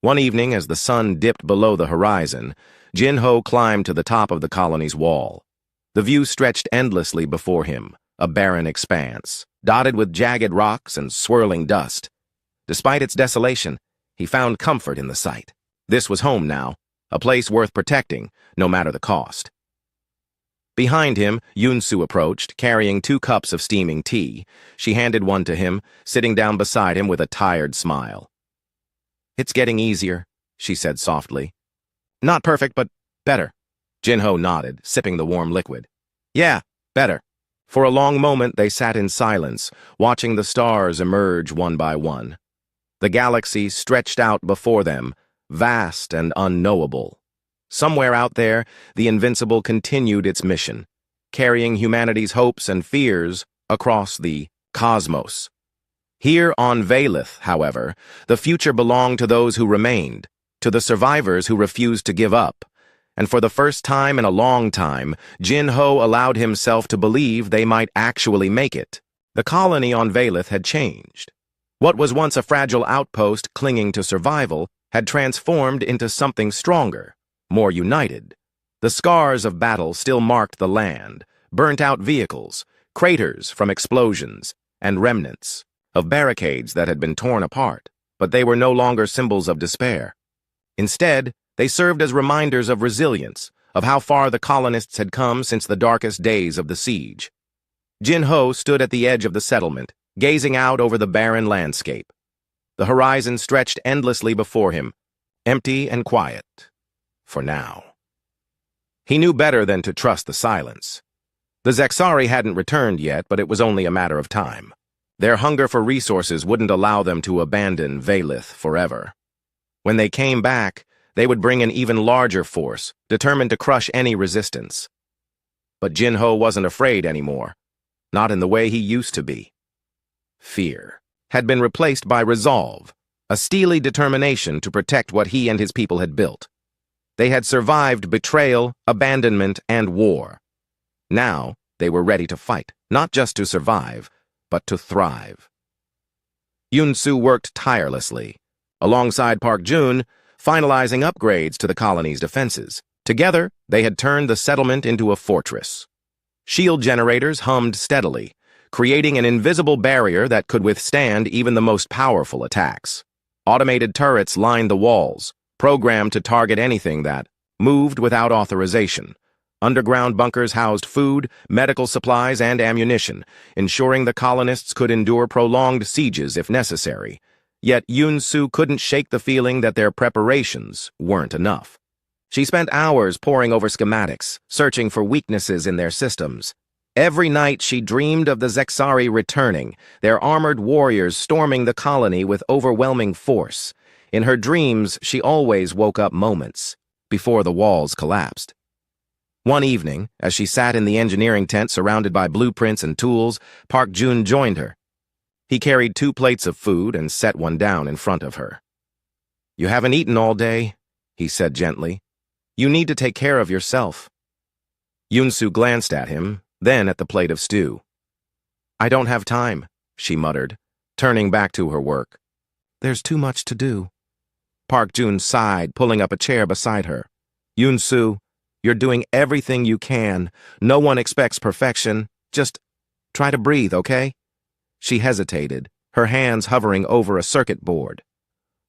One evening, as the sun dipped below the horizon, Jin-ho climbed to the top of the colony's wall. The view stretched endlessly before him, a barren expanse, dotted with jagged rocks and swirling dust. Despite its desolation, he found comfort in the sight. This was home now, a place worth protecting, no matter the cost. Behind him, Yoon-soo approached, carrying 2 cups of steaming tea. She handed one to him, sitting down beside him with a tired smile. "It's getting easier," she said softly. "Not perfect, but better." Jin-ho nodded, sipping the warm liquid. "Yeah, better." For a long moment they sat in silence, watching the stars emerge one by one. The galaxy stretched out before them, vast and unknowable. Somewhere out there, the Invincible continued its mission, carrying humanity's hopes and fears across the cosmos. Here on Valith, however, the future belonged to those who remained, to the survivors who refused to give up. And for the first time in a long time, Jin-ho allowed himself to believe they might actually make it. The colony on Valith had changed. What was once a fragile outpost clinging to survival had transformed into something stronger, more united. The scars of battle still marked the land, burnt-out vehicles, craters from explosions, and remnants of barricades that had been torn apart, but they were no longer symbols of despair. Instead, they served as reminders of resilience, of how far the colonists had come since the darkest days of the siege. Jin-ho stood at the edge of the settlement, gazing out over the barren landscape. The horizon stretched endlessly before him, empty and quiet. For now. He knew better than to trust the silence. The Zexari hadn't returned yet, but it was only a matter of time. Their hunger for resources wouldn't allow them to abandon Valith forever. When they came back, they would bring an even larger force, determined to crush any resistance. But Jin-ho wasn't afraid anymore, not in the way he used to be. Fear had been replaced by resolve, a steely determination to protect what he and his people had built. They had survived betrayal, abandonment, and war. Now, they were ready to fight, not just to survive, but to thrive. Yoon-soo worked tirelessly, alongside Park Jun, finalizing upgrades to the colony's defenses. Together, they had turned the settlement into a fortress. Shield generators hummed steadily, creating an invisible barrier that could withstand even the most powerful attacks. Automated turrets lined the walls, programmed to target anything that moved without authorization. Underground bunkers housed food, medical supplies, and ammunition, ensuring the colonists could endure prolonged sieges if necessary. Yet Yun-Su couldn't shake the feeling that their preparations weren't enough. She spent hours poring over schematics, searching for weaknesses in their systems. Every night she dreamed of the Zexari returning, their armored warriors storming the colony with overwhelming force. In her dreams, she always woke up moments before the walls collapsed. One evening, as she sat in the engineering tent surrounded by blueprints and tools, Park Jun joined her. He carried 2 plates of food and set one down in front of her. "You haven't eaten all day," he said gently. "You need to take care of yourself." Yun-Su glanced at him, then at the plate of stew. "I don't have time," she muttered, turning back to her work. "There's too much to do." Park Jun sighed, pulling up a chair beside her. "Yun-Su, you're doing everything you can. No one expects perfection. Just try to breathe, okay?" She hesitated, her hands hovering over a circuit board.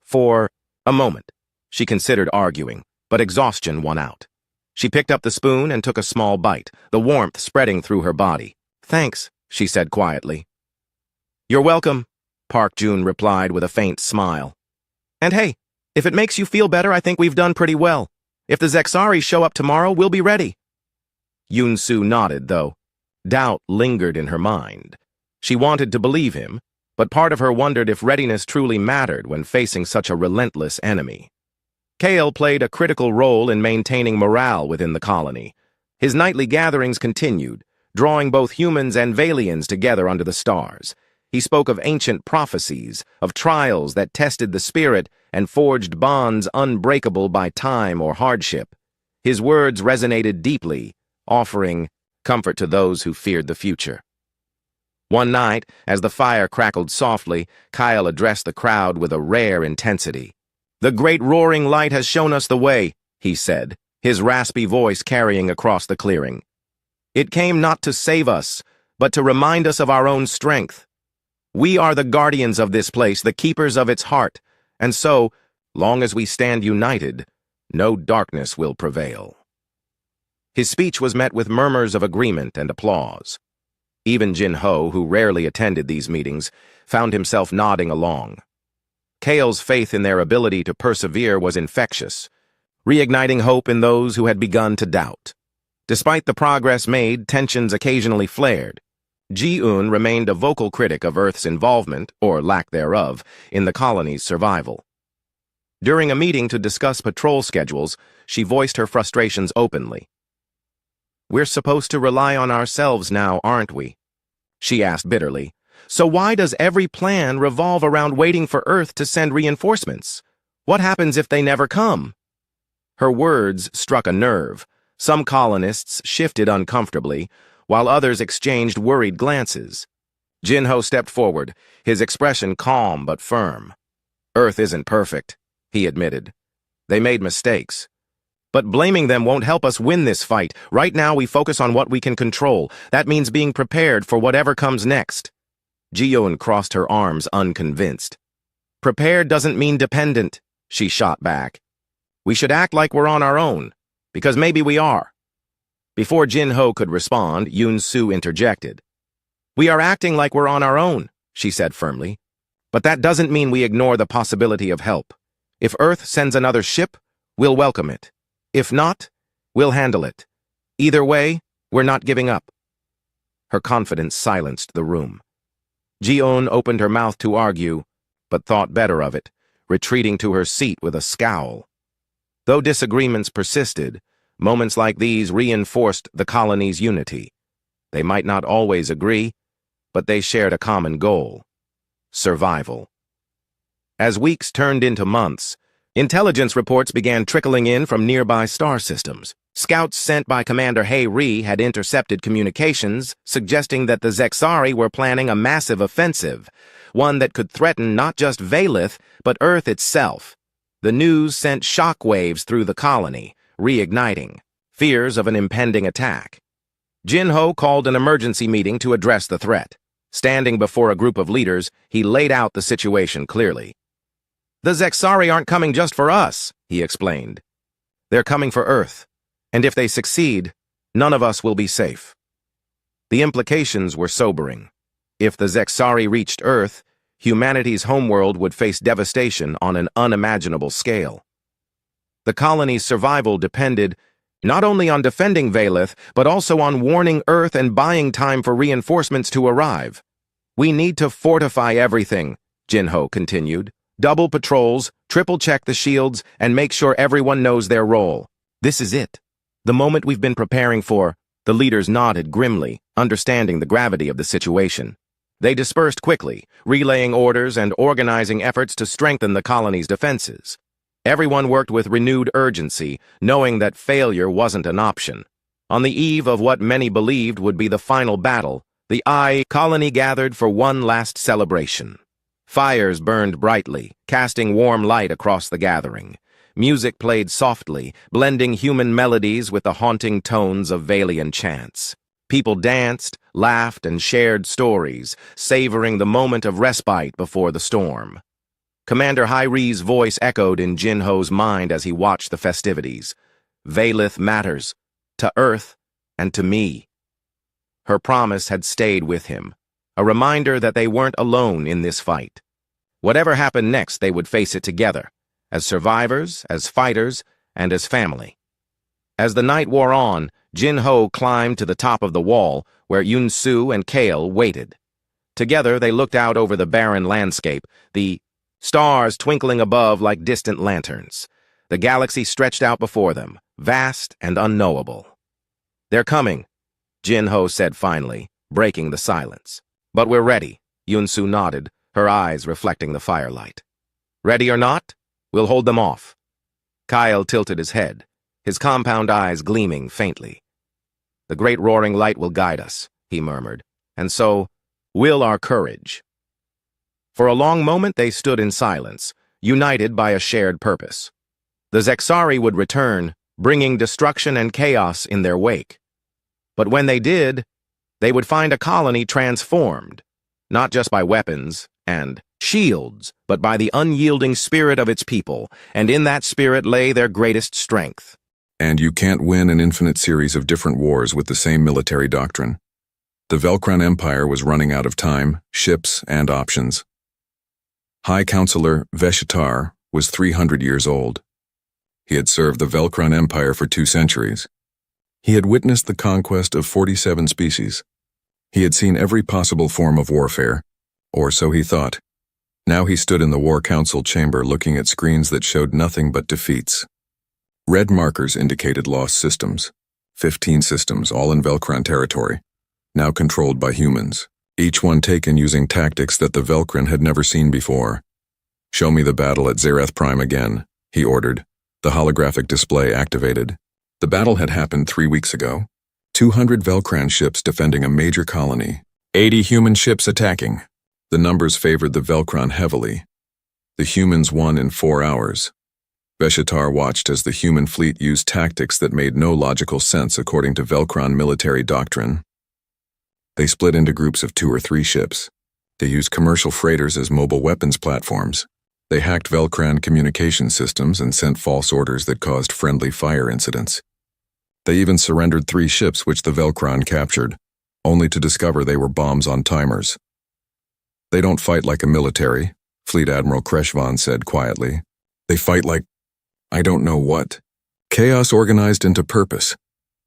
For a moment, she considered arguing, but exhaustion won out. She picked up the spoon and took a small bite, the warmth spreading through her body. "Thanks," she said quietly. "You're welcome," Park Jun replied with a faint smile. "And hey, if it makes you feel better, I think we've done pretty well. If the Zexari show up tomorrow, we'll be ready." Yun-Su nodded, though doubt lingered in her mind. She wanted to believe him, but part of her wondered if readiness truly mattered when facing such a relentless enemy. Kale played a critical role in maintaining morale within the colony. His nightly gatherings continued, drawing both humans and Valians together under the stars. He spoke of ancient prophecies, of trials that tested the spirit and forged bonds unbreakable by time or hardship. His words resonated deeply, offering comfort to those who feared the future. One night, as the fire crackled softly, Kyle addressed the crowd with a rare intensity. "The great roaring light has shown us the way," he said, his raspy voice carrying across the clearing. "It came not to save us, but to remind us of our own strength. We are the guardians of this place, the keepers of its heart, and so, long as we stand united, no darkness will prevail." His speech was met with murmurs of agreement and applause. Even Jin-Ho, who rarely attended these meetings, found himself nodding along. Kale's faith in their ability to persevere was infectious, reigniting hope in those who had begun to doubt. Despite the progress made, tensions occasionally flared. Ji-Un remained a vocal critic of Earth's involvement, or lack thereof, in the colony's survival. During a meeting to discuss patrol schedules, she voiced her frustrations openly. "We're supposed to rely on ourselves now, aren't we?" she asked bitterly. "So why does every plan revolve around waiting for Earth to send reinforcements? What happens if they never come?" Her words struck a nerve. Some colonists shifted uncomfortably, while others exchanged worried glances. Jin-Ho stepped forward, his expression calm but firm. "Earth isn't perfect," he admitted. "They made mistakes. But blaming them won't help us win this fight. Right now we focus on what we can control. That means being prepared for whatever comes next." Ji-Un crossed her arms, unconvinced. "Prepared doesn't mean dependent," she shot back. "We should act like we're on our own, because maybe we are." Before Jin-Ho could respond, Yun-Su interjected. "We are acting like we're on our own," she said firmly. "But that doesn't mean we ignore the possibility of help. If Earth sends another ship, we'll welcome it. If not, we'll handle it. Either way, we're not giving up." Her confidence silenced the room. Ji-Un opened her mouth to argue, but thought better of it, retreating to her seat with a scowl. Though disagreements persisted, moments like these reinforced the colony's unity. They might not always agree, but they shared a common goal: survival. As weeks turned into months, intelligence reports began trickling in from nearby star systems. Scouts sent by Commander Hey-Ri had intercepted communications, suggesting that the Zexari were planning a massive offensive, one that could threaten not just Valith, but Earth itself. The news sent shockwaves through the colony, reigniting fears of an impending attack. Jin-Ho called an emergency meeting to address the threat. Standing before a group of leaders, he laid out the situation clearly. The Zexari aren't coming just for us, he explained. They're coming for Earth, and if they succeed, none of us will be safe. The implications were sobering. If the Zexari reached Earth, humanity's homeworld would face devastation on an unimaginable scale. The colony's survival depended not only on defending Valith, but also on warning Earth and buying time for reinforcements to arrive. We need to fortify everything, Jinho continued. Double patrols, triple-check the shields, and make sure everyone knows their role. This is it. The moment we've been preparing for. The leaders nodded grimly, understanding the gravity of the situation. They dispersed quickly, relaying orders and organizing efforts to strengthen the colony's defenses. Everyone worked with renewed urgency, knowing that failure wasn't an option. On the eve of what many believed would be the final battle, the colony gathered for one last celebration. Fires burned brightly, casting warm light across the gathering. Music played softly, blending human melodies with the haunting tones of Valian chants. People danced, laughed, and shared stories, savoring the moment of respite before the storm. Commander Hyree's voice echoed in Jinho's mind as he watched the festivities. Valith matters, to Earth and to me. Her promise had stayed with him, a reminder that they weren't alone in this fight. Whatever happened next, they would face it together, as survivors, as fighters, and as family. As the night wore on, Jinho climbed to the top of the wall, where Yunsu and Kale waited. Together, they looked out over the barren landscape, the stars twinkling above like distant lanterns. The galaxy stretched out before them, vast and unknowable. They're coming, Jinho said finally, breaking the silence. But we're ready, Yunsu nodded, her eyes reflecting the firelight. Ready or not, we'll hold them off. Kyle tilted his head, his compound eyes gleaming faintly. The great roaring light will guide us, he murmured, and so will our courage. For a long moment they stood in silence, united by a shared purpose. The Zexari would return, bringing destruction and chaos in their wake. But when they did, they would find a colony transformed, not just by weapons and shields, but by the unyielding spirit of its people, and in that spirit lay their greatest strength. And you can't win an infinite series of different wars with the same military doctrine. The Velcron Empire was running out of time, ships, and options. High Counselor Veshitar was 300 years old. He had served the Velcron Empire for 2 centuries. He had witnessed the conquest of 47 species. He had seen every possible form of warfare, or so he thought. Now he stood in the War Council chamber looking at screens that showed nothing but defeats. Red markers indicated lost systems. 15 systems, all in Velcron territory, now controlled by humans, each one taken using tactics that the Velcron had never seen before. Show me the battle at Zereth Prime again, he ordered. The holographic display activated. The battle had happened 3 weeks ago. 200 Velcron ships defending a major colony. 80 human ships attacking. The numbers favored the Velcron heavily. The humans won in 4 hours. Veshitar watched as the human fleet used tactics that made no logical sense according to Velcron military doctrine. They split into groups of 2 or 3 ships. They used commercial freighters as mobile weapons platforms. They hacked Velcron communication systems and sent false orders that caused friendly fire incidents. They even surrendered 3 ships which the Velcron captured, only to discover they were bombs on timers. They don't fight like a military, Fleet Admiral Kreshvan said quietly. They fight like, I don't know what. Chaos organized into purpose.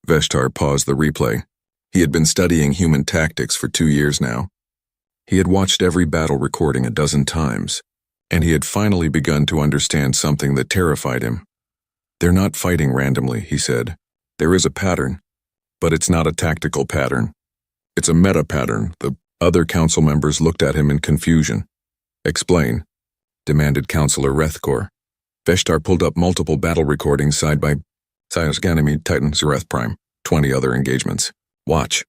Veshtar paused the replay. He had been studying human tactics for 2 years now. He had watched every battle recording a dozen times, and he had finally begun to understand something that terrified him. They're not fighting randomly, he said. There is a pattern, but it's not a tactical pattern. It's a meta pattern. The other council members looked at him in confusion. Explain, demanded Councillor Rethkor. Veshtar pulled up multiple battle recordings side by side. Ganymede, Titan, Zereth Prime, 20 other engagements. Watch.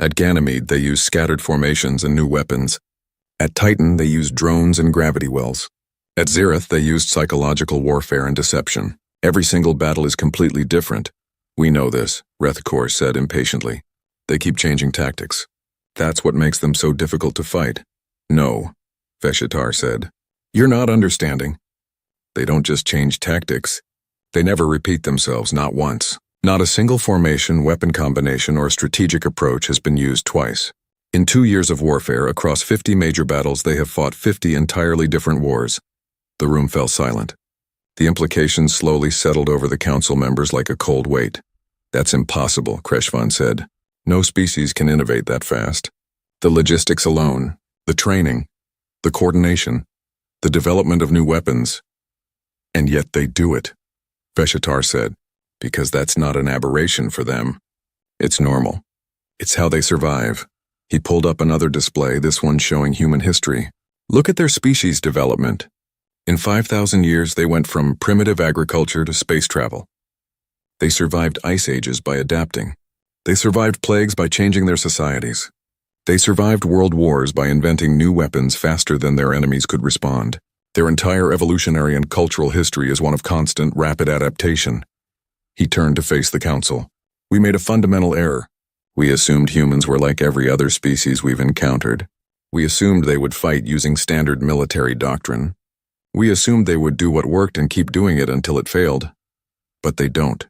At Ganymede, they used scattered formations and new weapons. At Titan, they used drones and gravity wells. At Zereth, they used psychological warfare and deception. Every single battle is completely different. We know this, Rethkor said impatiently. They keep changing tactics. That's what makes them so difficult to fight. No, Veshitar said. You're not understanding. They don't just change tactics. They never repeat themselves, not once. Not a single formation, weapon combination, or strategic approach has been used twice. In 2 years of warfare, across 50 major battles, they have fought 50 entirely different wars. The room fell silent. The implications slowly settled over the council members like a cold weight. That's impossible, Kreshvan said. No species can innovate that fast. The logistics alone, the training, the coordination, the development of new weapons. And yet they do it, Veshitar said, because that's not an aberration for them. It's normal. It's how they survive. He pulled up another display, this one showing human history. Look at their species development. In 5,000 years, they went from primitive agriculture to space travel. They survived ice ages by adapting. They survived plagues by changing their societies. They survived world wars by inventing new weapons faster than their enemies could respond. Their entire evolutionary and cultural history is one of constant, rapid adaptation. He turned to face the council. We made a fundamental error. We assumed humans were like every other species we've encountered. We assumed they would fight using standard military doctrine. We assumed they would do what worked and keep doing it until it failed. But they don't,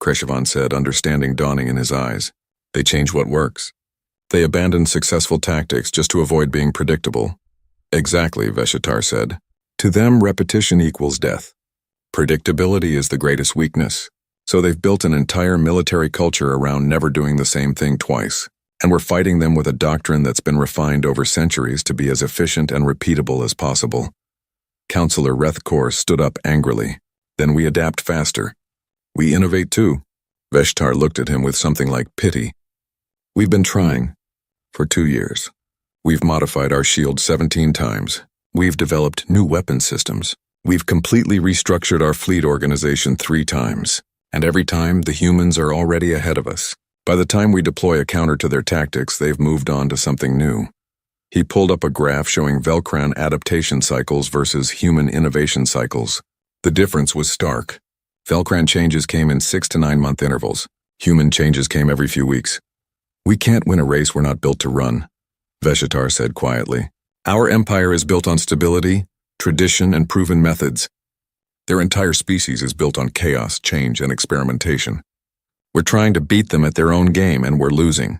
Kreshvan said, understanding dawning in his eyes. They change what works. They abandon successful tactics just to avoid being predictable. Exactly, Veshitar said. To them, repetition equals death. Predictability is the greatest weakness. So they've built an entire military culture around never doing the same thing twice. And we're fighting them with a doctrine that's been refined over centuries to be as efficient and repeatable as possible. Counselor Rethkor stood up angrily. Then we adapt faster. We innovate too. Veshtar looked at him with something like pity. We've been trying. For 2 years. We've modified our shield 17 times. We've developed new weapon systems. We've completely restructured our fleet organization 3 times. And every time, the humans are already ahead of us. By the time we deploy a counter to their tactics, they've moved on to something new. He pulled up a graph showing Velcran adaptation cycles versus human innovation cycles. The difference was stark. Velcran changes came in 6 to 9 month intervals. Human changes came every few weeks. We can't win a race we're not built to run, Veshitar said quietly. Our empire is built on stability, tradition, and proven methods. Their entire species is built on chaos, change, and experimentation. We're trying to beat them at their own game, and we're losing.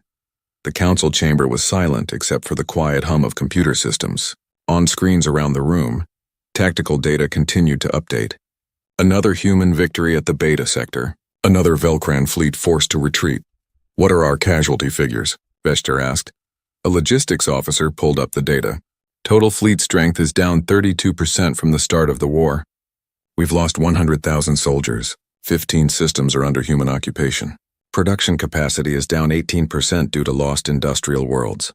The council chamber was silent except for the quiet hum of computer systems. On screens around the room, tactical data continued to update. Another human victory at the Beta sector. Another Velcran fleet forced to retreat. What are our casualty figures? Veshtar asked. A logistics officer pulled up the data. Total fleet strength is down 32% from the start of the war. We've lost 100,000 soldiers. 15 systems are under human occupation. Production capacity is down 18% due to lost industrial worlds.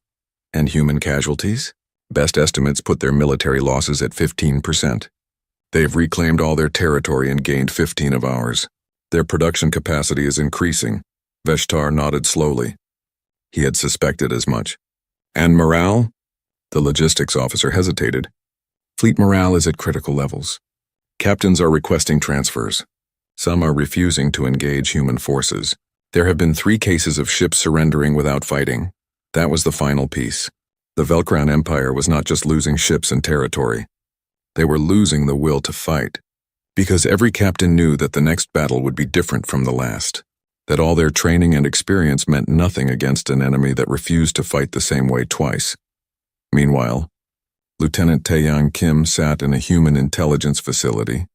And human casualties? Best estimates put their military losses at 15%. They've reclaimed all their territory and gained 15 of ours. Their production capacity is increasing. Veshtar nodded slowly. He had suspected as much. And morale? The logistics officer hesitated. Fleet morale is at critical levels. Captains are requesting transfers. Some are refusing to engage human forces. There have been 3 cases of ships surrendering without fighting. That was the final piece. The Velcran Empire was not just losing ships and territory. They were losing the will to fight. Because every captain knew that the next battle would be different from the last. That all their training and experience meant nothing against an enemy that refused to fight the same way twice. Meanwhile, Lieutenant Taeyang Kim sat in a human intelligence facility,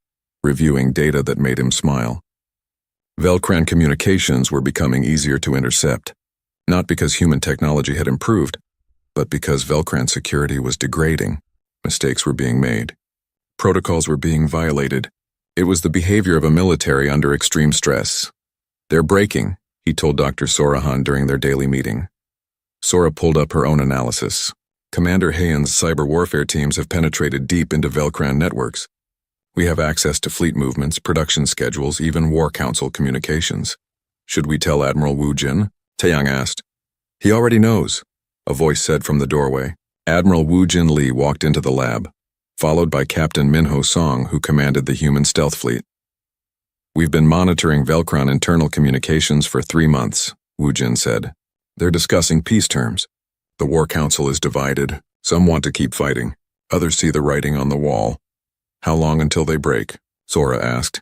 reviewing data that made him smile. Velcran communications were becoming easier to intercept, not because human technology had improved, but because Velcran security was degrading. Mistakes were being made. Protocols were being violated. It was the behavior of a military under extreme stress. They're breaking, he told Dr. Sorahan during their daily meeting. Sora pulled up her own analysis. Commander Hayen's cyber warfare teams have penetrated deep into Velcran networks. We have access to fleet movements, production schedules, even War Council communications. Should we tell Admiral Wu Jin? Taeyang asked. He already knows, a voice said from the doorway. Admiral Wu Jin Lee walked into the lab, followed by Captain Minho Song, who commanded the human stealth fleet. We've been monitoring Velcran internal communications for 3 months, Wu Jin said. They're discussing peace terms. The War Council is divided. Some want to keep fighting. Others see the writing on the wall. How long until they break? Sora asked.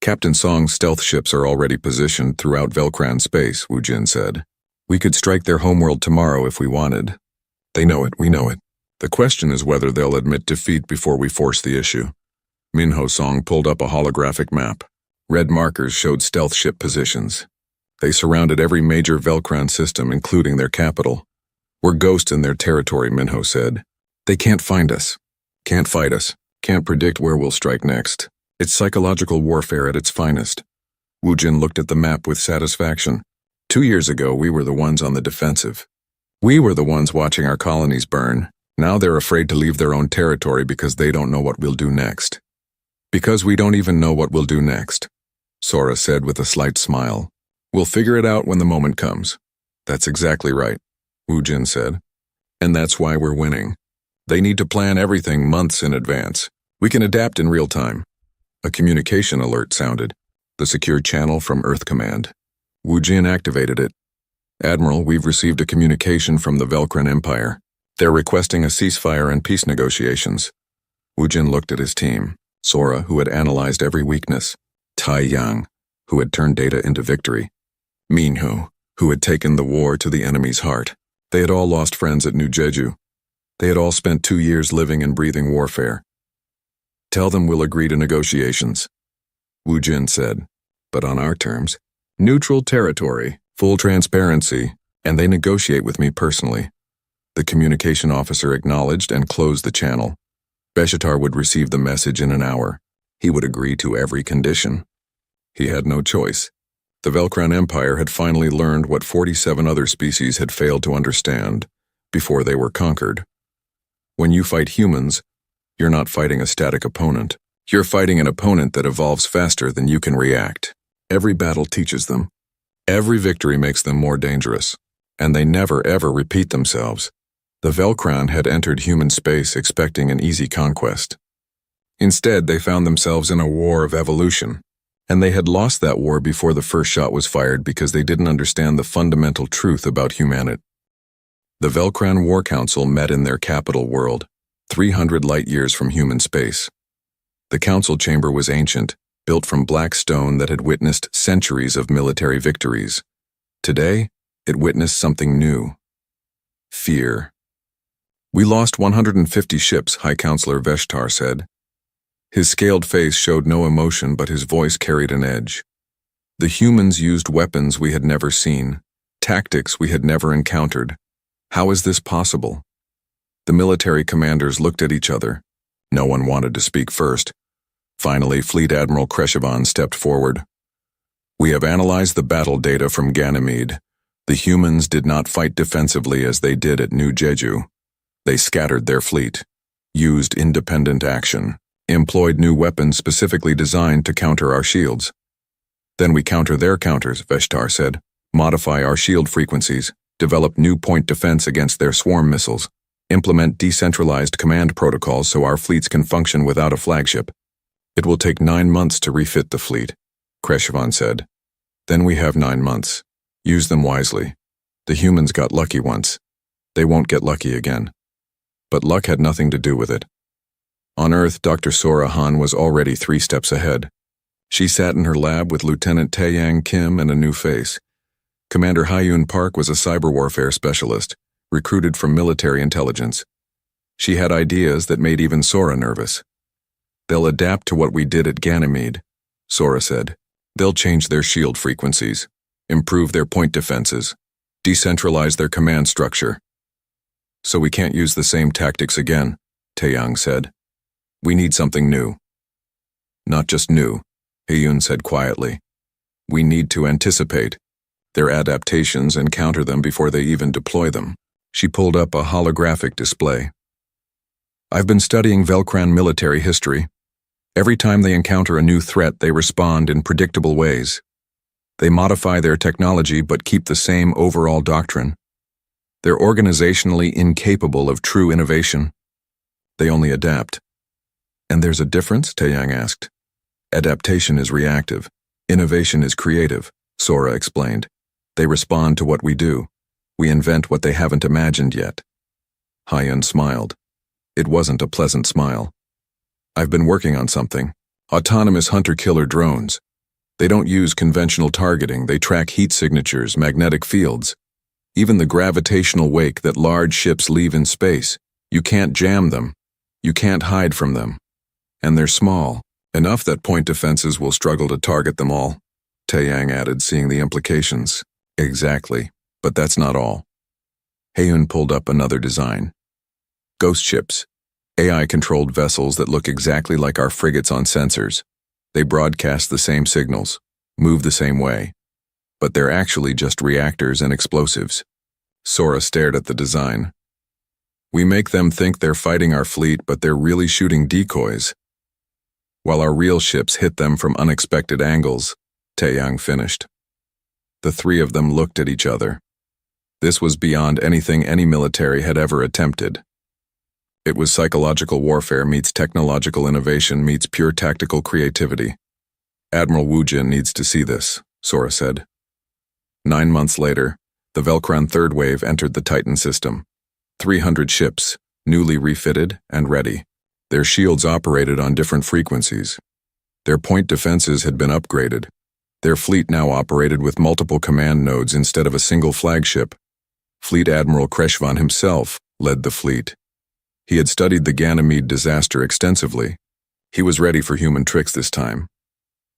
Captain Song's stealth ships are already positioned throughout Velcran space, Wu Jin said. We could strike their homeworld tomorrow if we wanted. They know it, we know it. The question is whether they'll admit defeat before we force the issue. Minho Song pulled up a holographic map. Red markers showed stealth ship positions. They surrounded every major Velcran system, including their capital. We're ghosts in their territory, Minho said. They can't find us. Can't fight us. Can't predict where we'll strike next. It's psychological warfare at its finest. Wu Jin looked at the map with satisfaction. 2 years ago, we were the ones on the defensive. We were the ones watching our colonies burn. Now they're afraid to leave their own territory because they don't know what we'll do next. Because we don't even know what we'll do next, Sora said with a slight smile. We'll figure it out when the moment comes. That's exactly right, Wu Jin said. And that's why we're winning. They need to plan everything months in advance. We can adapt in real time. A communication alert sounded. The secure channel from Earth Command. Wu Jin activated it. Admiral, we've received a communication from the Velcran Empire. They're requesting a ceasefire and peace negotiations. Wu Jin looked at his team. Sora, who had analyzed every weakness. Tai Yang, who had turned data into victory. Minho, who had taken the war to the enemy's heart. They had all lost friends at New Jeju. They had all spent 2 years living and breathing warfare. Tell them we'll agree to negotiations, Wu Jin said, but on our terms. Neutral territory, full transparency, and they negotiate with me personally. The communication officer acknowledged and closed the channel. Beshitar would receive the message in an hour. He would agree to every condition. He had no choice. The Velcran Empire had finally learned what 47 other species had failed to understand before they were conquered. When you fight humans, you're not fighting a static opponent. You're fighting an opponent that evolves faster than you can react. Every battle teaches them. Every victory makes them more dangerous. And they never ever repeat themselves. The Velcran had entered human space expecting an easy conquest. Instead, they found themselves in a war of evolution. And they had lost that war before the first shot was fired because they didn't understand the fundamental truth about humanity. The Velcran War Council met in their capital world, 300 light-years from human space. The council chamber was ancient, built from black stone that had witnessed centuries of military victories. Today, it witnessed something new. Fear. We lost 150 ships, High Counselor Veshtar said. His scaled face showed no emotion, but his voice carried an edge. The humans used weapons we had never seen, tactics we had never encountered. How is this possible? The military commanders looked at each other. No one wanted to speak first. Finally, Fleet Admiral Kreshevan stepped forward. We have analyzed the battle data from Ganymede. The humans did not fight defensively as they did at New Jeju. They scattered their fleet, used independent action, employed new weapons specifically designed to counter our shields. Then we counter their counters, Veshtar said, modify our shield frequencies, develop new point defense against their swarm missiles, implement decentralized command protocols so our fleets can function without a flagship. It will take 9 months to refit the fleet, Kreshevan said. Then we have 9 months. Use them wisely. The humans got lucky once. They won't get lucky again. But luck had nothing to do with it. On Earth, Dr. Sora Han was already 3 steps ahead. She sat in her lab with Lieutenant Taeyang Kim and a new face. Commander Hyun Park was a cyber warfare specialist, recruited from military intelligence. She had ideas that made even Sora nervous. They'll adapt to what we did at Ganymede, Sora said. They'll change their shield frequencies, improve their point defenses, decentralize their command structure. So we can't use the same tactics again, Taeyang said. We need something new. Not just new, Hyun said quietly. We need to anticipate their adaptations and counter them before they even deploy them. She pulled up a holographic display. I've been studying Velcran military history. Every time they encounter a new threat, they respond in predictable ways. They modify their technology but keep the same overall doctrine. They're organizationally incapable of true innovation. They only adapt. And there's a difference? Taeyang asked. Adaptation is reactive. Innovation is creative, Sora explained. They respond to what we do. We invent what they haven't imagined yet. Hyun smiled. It wasn't a pleasant smile. I've been working on something. Autonomous hunter-killer drones. They don't use conventional targeting, they track heat signatures, magnetic fields. Even the gravitational wake that large ships leave in space. You can't jam them. You can't hide from them. And they're small, enough that point defenses will struggle to target them all. Taeyang added, seeing the implications. Exactly, but that's not all. Heiyun pulled up another design. Ghost ships. AI-controlled vessels that look exactly like our frigates on sensors. They broadcast the same signals, move the same way. But they're actually just reactors and explosives. Sora stared at the design. We make them think they're fighting our fleet, but they're really shooting decoys. While our real ships hit them from unexpected angles, Taeyang finished. The three of them looked at each other. This was beyond anything any military had ever attempted. It was psychological warfare meets technological innovation meets pure tactical creativity. Admiral Wu Jin needs to see this, Sora said. 9 months later, the Velcron third wave entered the Titan system. 300 ships, newly refitted and ready. Their shields operated on different frequencies. Their point defenses had been upgraded. Their fleet now operated with multiple command nodes instead of a single flagship. Fleet Admiral Kreshvan himself led the fleet. He had studied the Ganymede disaster extensively. He was ready for human tricks this time.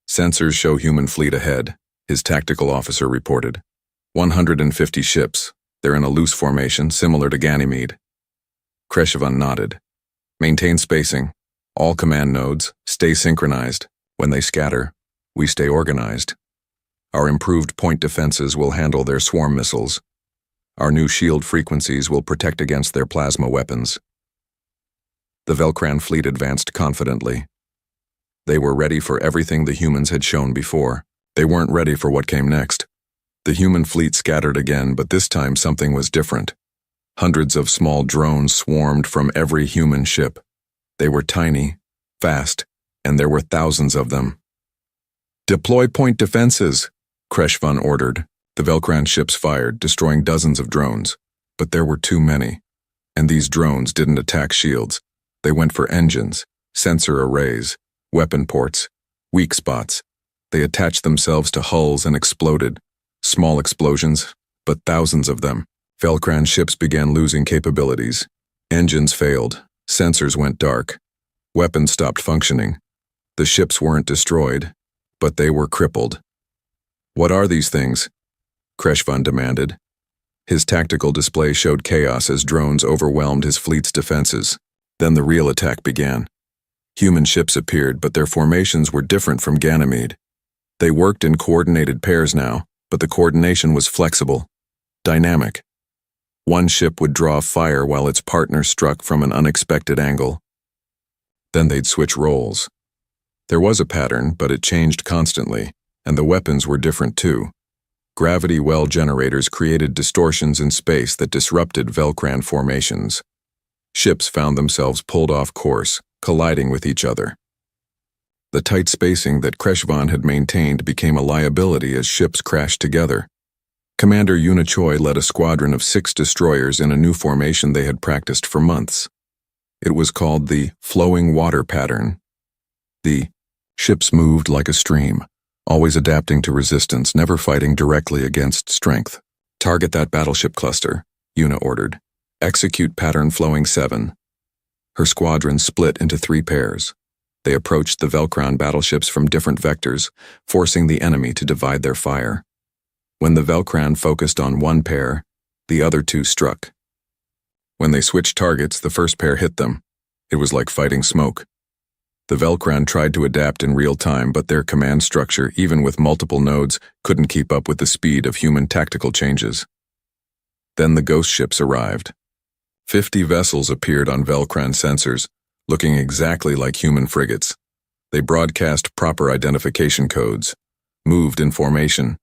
Sensors show human fleet ahead, his tactical officer reported. 150 ships. They're in a loose formation, similar to Ganymede. Kreshvan nodded. Maintain spacing. All command nodes, stay synchronized. When they scatter, we stay organized. Our improved point defenses will handle their swarm missiles. Our new shield frequencies will protect against their plasma weapons. The Velcran fleet advanced confidently. They were ready for everything the humans had shown before. They weren't ready for what came next. The human fleet scattered again, but this time something was different. Hundreds of small drones swarmed from every human ship. They were tiny, fast, and there were thousands of them. Deploy point defenses, Kreshvan ordered. The Velcran ships fired, destroying dozens of drones. But there were too many. And these drones didn't attack shields. They went for engines, sensor arrays, weapon ports, weak spots. They attached themselves to hulls and exploded. Small explosions, but thousands of them. Velcran ships began losing capabilities. Engines failed. Sensors went dark. Weapons stopped functioning. The ships weren't destroyed, but they were crippled. What are these things? Kreshvan demanded. His tactical display showed chaos as drones overwhelmed his fleet's defenses. Then the real attack began. Human ships appeared, but their formations were different from Ganymede. They worked in coordinated pairs now, but the coordination was flexible, dynamic. One ship would draw fire while its partner struck from an unexpected angle. Then they'd switch roles. There was a pattern, but it changed constantly, and the weapons were different too. Gravity well generators created distortions in space that disrupted Velcran formations. Ships found themselves pulled off course, colliding with each other. The tight spacing that Kreshvan had maintained became a liability as ships crashed together. Commander Unichoi led a squadron of 6 destroyers in a new formation they had practiced for months. It was called the flowing water pattern. The ships moved like a stream, always adapting to resistance, never fighting directly against strength. Target that battleship cluster, Una ordered. Execute pattern flowing 7. Her squadron split into 3 pairs. They approached the Velcron battleships from different vectors, forcing the enemy to divide their fire. When the Velcran focused on one pair, the other 2 struck. When they switched targets, the first pair hit them. It was like fighting smoke. The Velcran tried to adapt in real time, but their command structure, even with multiple nodes, couldn't keep up with the speed of human tactical changes. Then the ghost ships arrived. 50 vessels appeared on Velcran sensors, looking exactly like human frigates. They broadcast proper identification codes, moved in formation.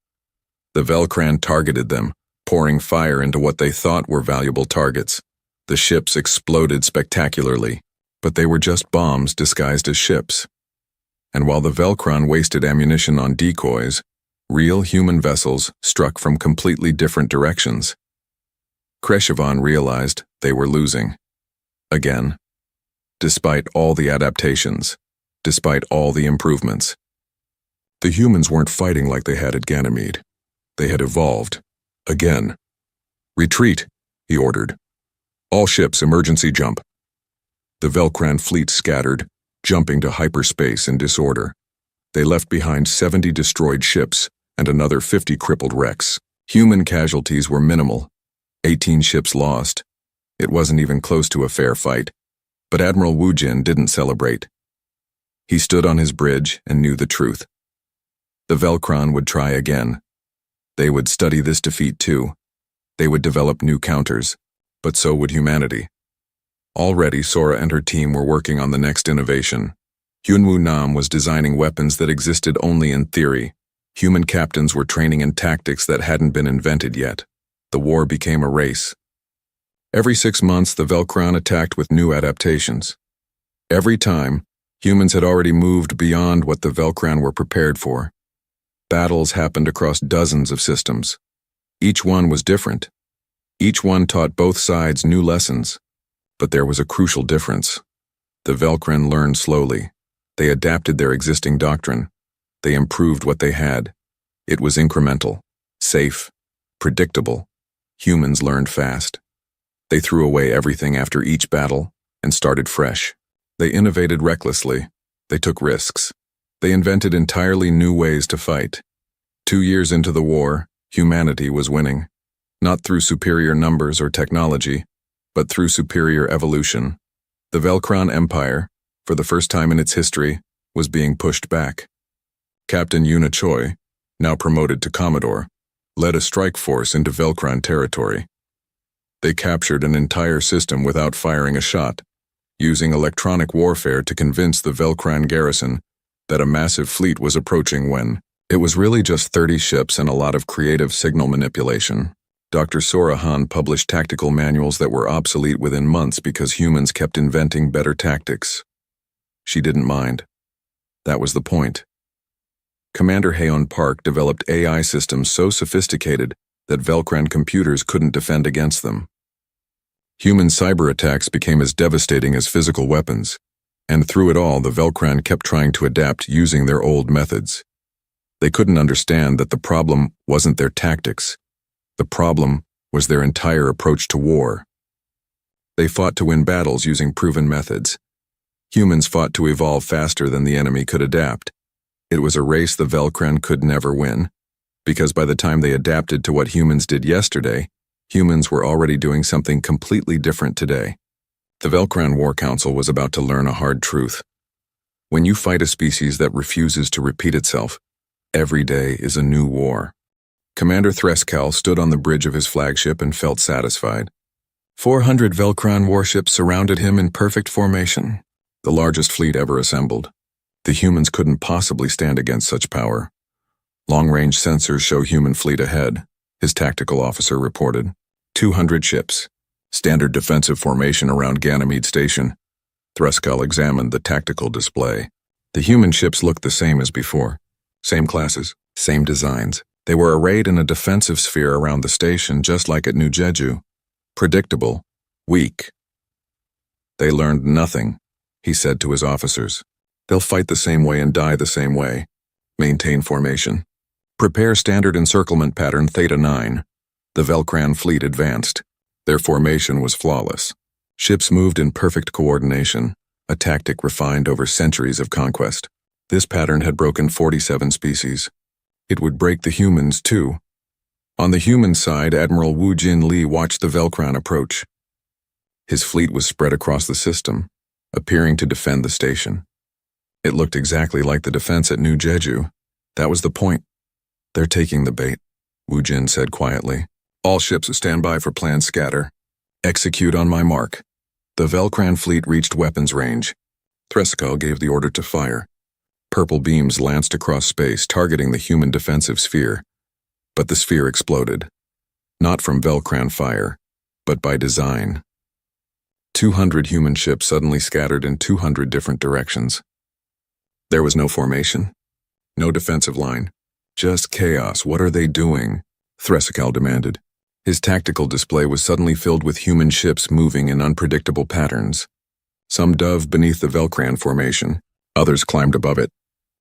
The Velcran targeted them, pouring fire into what they thought were valuable targets. The ships exploded spectacularly, but they were just bombs disguised as ships. And while the Velcron wasted ammunition on decoys, real human vessels struck from completely different directions. Kreshvan realized they were losing. Again. despite all the adaptations, despite all the improvements. The humans weren't fighting like they had at Ganymede. They had evolved. Again. "Retreat," he ordered. "All ships, emergency jump." The Velcran fleet scattered, jumping to hyperspace in disorder. They left behind 70 destroyed ships and another 50 crippled wrecks. Human casualties were minimal. 18 ships lost. It wasn't even close to a fair fight. But Admiral Wu Jin didn't celebrate. He stood on his bridge and knew the truth. The Velcron would try again. They would study this defeat too. They would develop new counters, but so would humanity. Already, Sora and her team were working on the next innovation. Hyunwoo Nam was designing weapons that existed only in theory. Human captains were training in tactics that hadn't been invented yet. The war became a race. Every 6 months, the Velcron attacked with new adaptations. Every time, humans had already moved beyond what the Velcron were prepared for. Battles happened across dozens of systems. Each one was different. Each one taught both sides new lessons. But there was a crucial difference. The Velcron learned slowly. They adapted their existing doctrine. They improved what they had. It was incremental, safe, predictable. Humans learned fast. They threw away everything after each battle and started fresh. They innovated recklessly. They took risks. They invented entirely new ways to fight. 2 years into the war, humanity was winning. Not through superior numbers or technology, but through superior evolution. The Velcron Empire, for the first time in its history, was being pushed back. Captain Yuna Choi, now promoted to Commodore, led a strike force into Velcron territory. They captured an entire system without firing a shot, using electronic warfare to convince the Velcron garrison that a massive fleet was approaching when it was really just 30 ships and a lot of creative signal manipulation. Dr. Sora Han published tactical manuals that were obsolete within months because humans kept inventing better tactics. She didn't mind. That was the point. Commander Haeon Park developed AI systems so sophisticated that Velcron computers couldn't defend against them. Human cyber attacks became as devastating as physical weapons, and through it all, the Velcron kept trying to adapt using their old methods. They couldn't understand that the problem wasn't their tactics. The problem was their entire approach to war. They fought to win battles using proven methods. Humans fought to evolve faster than the enemy could adapt. It was a race the Velcron could never win, because by the time they adapted to what humans did yesterday, humans were already doing something completely different today. The Velcron War Council was about to learn a hard truth. When you fight a species that refuses to repeat itself, every day is a new war. Commander Threscal stood on the bridge of his flagship and felt satisfied. 400 Velcron warships surrounded him in perfect formation, the largest fleet ever assembled. The humans couldn't possibly stand against such power. Long-range sensors show human fleet ahead, his tactical officer reported. 200 ships. Standard defensive formation around Ganymede Station. Threscal examined the tactical display. The human ships looked the same as before. Same classes, same designs. They were arrayed in a defensive sphere around the station just like at New Jeju. Predictable. Weak. They learned nothing, he said to his officers. They'll fight the same way and die the same way. Maintain formation. Prepare standard encirclement pattern Theta 9. The Velcron fleet advanced. Their formation was flawless. Ships moved in perfect coordination, a tactic refined over centuries of conquest. This pattern had broken 47 species. It would break the humans, too. On the human side, Admiral Wu Jin Lee watched the Velcron approach. His fleet was spread across the system, appearing to defend the station. It looked exactly like the defense at New Jeju. That was the point. They're taking the bait, Wu Jin said quietly. All ships stand by for planned scatter. Execute on my mark. The Velcron fleet reached weapons range. Threscal gave the order to fire. Purple beams lanced across space, targeting the human defensive sphere. But the sphere exploded. Not from Velcron fire, but by design. 200 human ships suddenly scattered in 200 different directions. There was no formation, no defensive line. Just chaos. What are they doing? Threscal demanded. His tactical display was suddenly filled with human ships moving in unpredictable patterns. Some dove beneath the Velcran formation, others climbed above it.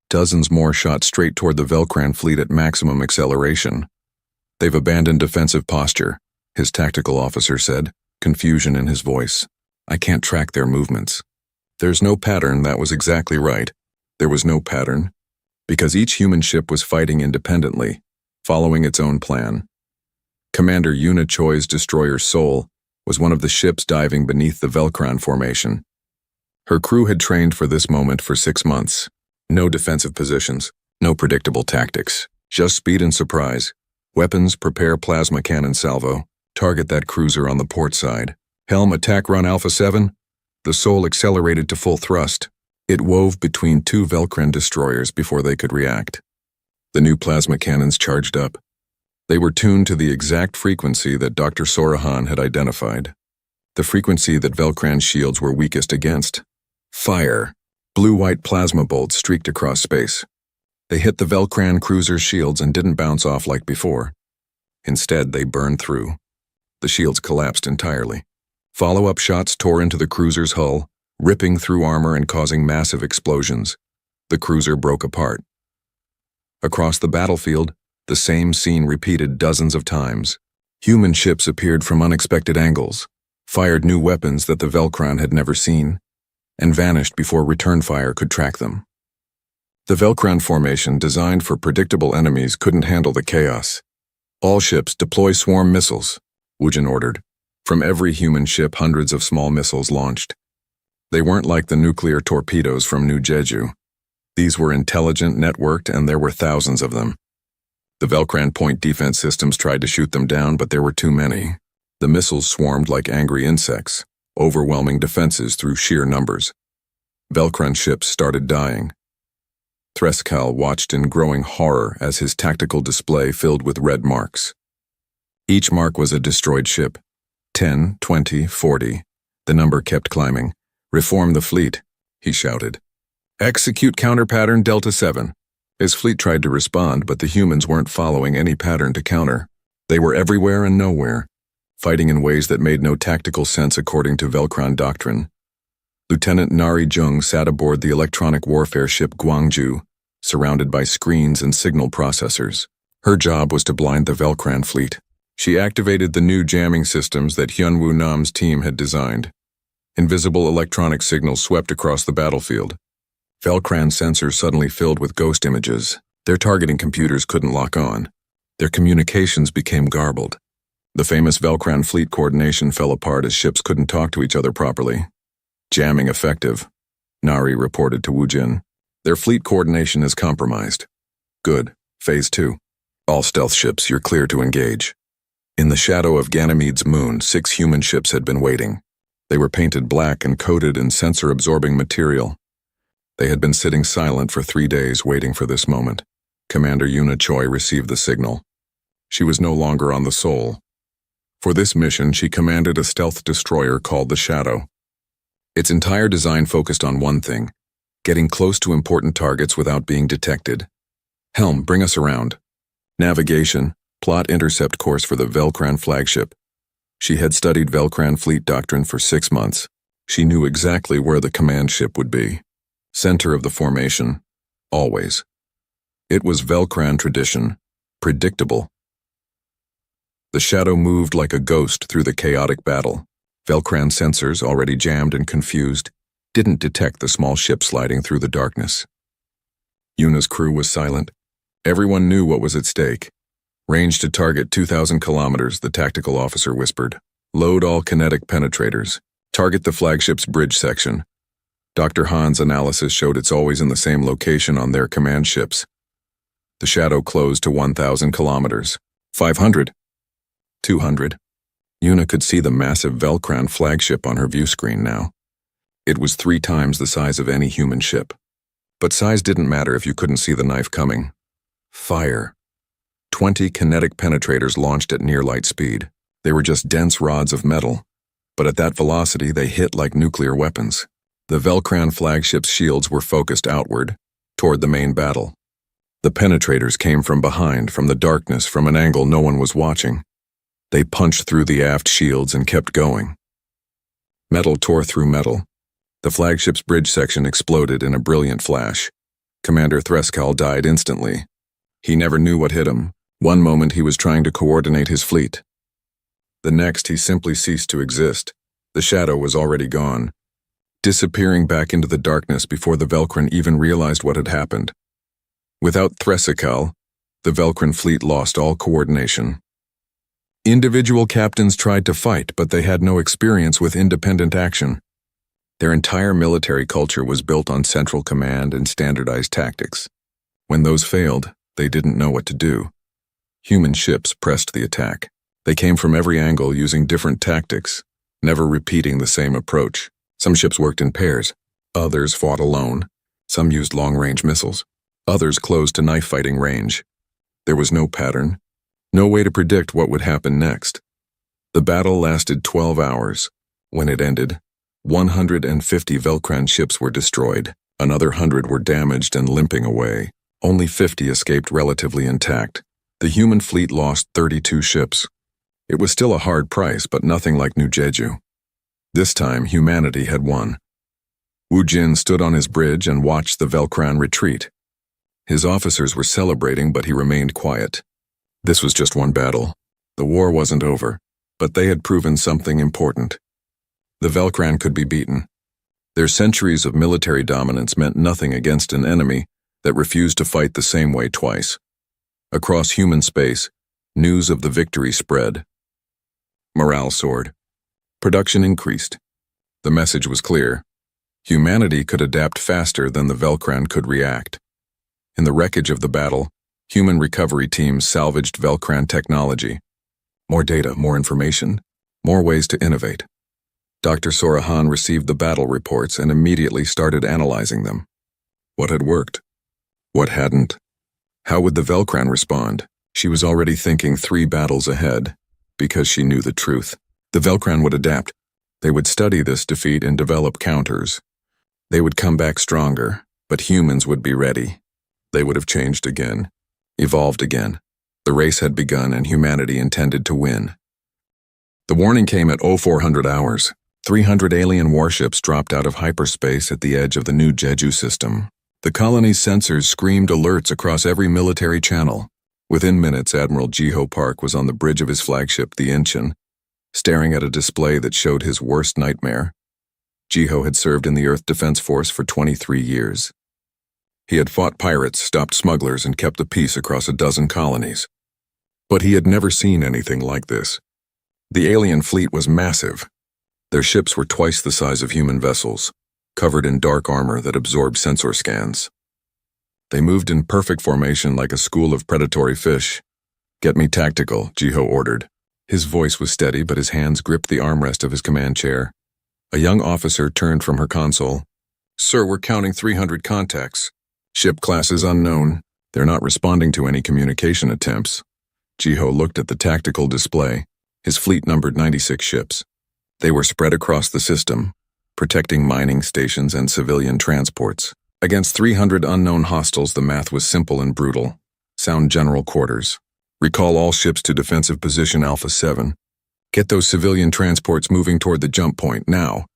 Dozens more shot straight toward the Velcran fleet at maximum acceleration. "They've abandoned defensive posture," his tactical officer said, confusion in his voice. "I can't track their movements." There's no pattern. That was exactly right. There was no pattern, because each human ship was fighting independently, following its own plan. Commander Yuna Choi's destroyer Sol was one of the ships diving beneath the Velcran formation. Her crew had trained for this moment for 6 months. No defensive positions, no predictable tactics, just speed and surprise. Weapons, prepare plasma cannon salvo, target that cruiser on the port side. Helm, attack run Alpha 7. The Sol accelerated to full thrust. It wove between 2 Velcran destroyers before they could react. The new plasma cannons charged up. They were tuned to the exact frequency that Dr. Sorahan had identified. The frequency that Velcran shields were weakest against. Fire. Blue-white plasma bolts streaked across space. They hit the Velcran cruiser's shields and didn't bounce off like before. Instead, they burned through. The shields collapsed entirely. Follow-up shots tore into the cruiser's hull, ripping through armor and causing massive explosions. The cruiser broke apart. Across the battlefield, the same scene repeated dozens of times. Human ships appeared from unexpected angles, fired new weapons that the Velcran had never seen, and vanished before return fire could track them. The Velcran formation, designed for predictable enemies, couldn't handle the chaos. "All ships deploy swarm missiles," Wujin ordered. From every human ship, hundreds of small missiles launched. They weren't like the nuclear torpedoes from New Jeju. These were intelligent, networked, and there were thousands of them. The Velcran point defense systems tried to shoot them down, but there were too many. The missiles swarmed like angry insects, overwhelming defenses through sheer numbers. Velcran ships started dying. Threskal watched in growing horror as his tactical display filled with red marks. Each mark was a destroyed ship. 10, 20, 40. The number kept climbing. "Reform the fleet," he shouted. "Execute counter pattern Delta 7. His fleet tried to respond, but the humans weren't following any pattern to counter. They were everywhere and nowhere, fighting in ways that made no tactical sense according to Velcran doctrine. Lieutenant Nari Jung sat aboard the electronic warfare ship Gwangju, surrounded by screens and signal processors. Her job was to blind the Velcran fleet. She activated the new jamming systems that Hyunwoo Nam's team had designed. Invisible electronic signals swept across the battlefield. Velcran sensors suddenly filled with ghost images. Their targeting computers couldn't lock on. Their communications became garbled. The famous Velcran fleet coordination fell apart as ships couldn't talk to each other properly. "Jamming effective," Nari reported to Wujin. "Their fleet coordination is compromised." "Good. Phase 2. All stealth ships, you're clear to engage." In the shadow of Ganymede's moon, 6 human ships had been waiting. They were painted black and coated in sensor-absorbing material. They had been sitting silent for 3 days waiting for this moment. Commander Yuna Choi received the signal. She was no longer on the Sol. For this mission, she commanded a stealth destroyer called the Shadow. Its entire design focused on one thing: getting close to important targets without being detected. "Helm, bring us around." Navigation, plot intercept course for the Velcran flagship. She had studied Velcran fleet doctrine for 6 months. She knew exactly where the command ship would be. Center of the formation, always. It was Velcran tradition, predictable. The Shadow moved like a ghost through the chaotic battle. Velcran sensors, already jammed and confused, didn't detect the small ship sliding through the darkness. Yuna's crew was silent. Everyone knew what was at stake. "Range to target 2,000 kilometers, the tactical officer whispered. "Load all kinetic penetrators. Target the flagship's bridge section." Dr. Han's analysis showed it's always in the same location on their command ships. The Shadow closed to 1,000 kilometers. 500. 200. Yuna could see the massive Velcran flagship on her view screen now. It was 3 times the size of any human ship. But size didn't matter if you couldn't see the knife coming. Fire. 20 kinetic penetrators launched at near light speed. They were just dense rods of metal, but at that velocity they hit like nuclear weapons. The Velcran flagship's shields were focused outward, toward the main battle. The penetrators came from behind, from the darkness, from an angle no one was watching. They punched through the aft shields and kept going. Metal tore through metal. The flagship's bridge section exploded in a brilliant flash. Commander Threskall died instantly. He never knew what hit him. One moment he was trying to coordinate his fleet. The next he simply ceased to exist. The shadow was already gone, disappearing back into the darkness before the Velcran even realized what had happened. Without Threskall, the Velcran fleet lost all coordination. Individual captains tried to fight, but they had no experience with independent action. Their entire military culture was built on central command and standardized tactics. When those failed, they didn't know what to do. Human ships pressed the attack. They came from every angle using different tactics, never repeating the same approach. Some ships worked in pairs. Others fought alone. Some used long-range missiles. Others closed to knife-fighting range. There was no pattern, no way to predict what would happen next. The battle lasted 12 hours. When it ended, 150 Velcran ships were destroyed. Another 100 were damaged and limping away. Only 50 escaped relatively intact. The human fleet lost 32 ships. It was still a hard price, but nothing like New Jeju. This time, humanity had won. Wu Jin stood on his bridge and watched the Velcran retreat. His officers were celebrating, but he remained quiet. This was just one battle. The war wasn't over, but they had proven something important. The Velcran could be beaten. Their centuries of military dominance meant nothing against an enemy that refused to fight the same way twice. Across human space, news of the victory spread. Morale soared. Production increased. The message was clear. Humanity could adapt faster than the Velcran could react. In the wreckage of the battle, human recovery teams salvaged Velcran technology. More data, more information, more ways to innovate. Dr. Sorahan received the battle reports and immediately started analyzing them. What had worked? What hadn't? How would the Velcran respond? She was already thinking 3 battles ahead, because she knew the truth. The Velcran would adapt. They would study this defeat and develop counters. They would come back stronger, but humans would be ready. They would have changed again, evolved again. The race had begun and humanity intended to win. The warning came at 0400 hours. 300 alien warships dropped out of hyperspace at the edge of the New Jeju system. The colony's sensors screamed alerts across every military channel. Within minutes, Admiral Jiho Park was on the bridge of his flagship, the Incheon, staring at a display that showed his worst nightmare. Jiho had served in the Earth Defense Force for 23 years. He had fought pirates, stopped smugglers, and kept the peace across a dozen colonies. But he had never seen anything like this. The alien fleet was massive. Their ships were twice the size of human vessels, covered in dark armor that absorbed sensor scans. They moved in perfect formation like a school of predatory fish. "Get me tactical," Jiho ordered. His voice was steady, but his hands gripped the armrest of his command chair. A young officer turned from her console. "Sir, we're counting 300 contacts. Ship classes unknown. They're not responding to any communication attempts." Jiho looked at the tactical display. His fleet numbered 96 ships. They were spread across the system, protecting mining stations and civilian transports. Against 300 unknown hostiles, the math was simple and brutal. Sound general quarters. Recall all ships to defensive position Alpha 7. Get those civilian transports moving toward the jump point, now.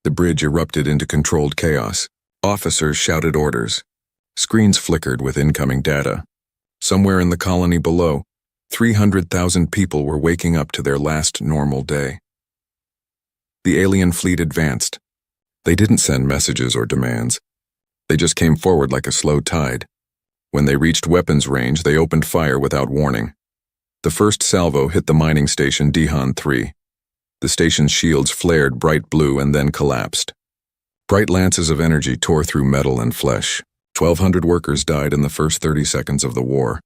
The bridge erupted into controlled chaos. Officers shouted orders. Screens flickered with incoming data. Somewhere in the colony below, 300,000 people were waking up to their last normal day. The alien fleet advanced. They didn't send messages or demands. They just came forward like a slow tide. When they reached weapons range, they opened fire without warning. The first salvo hit the mining station Dihan 3. The station's shields flared bright blue and then collapsed. Bright lances of energy tore through metal and flesh. 1,200 workers died in the first 30 seconds of the war.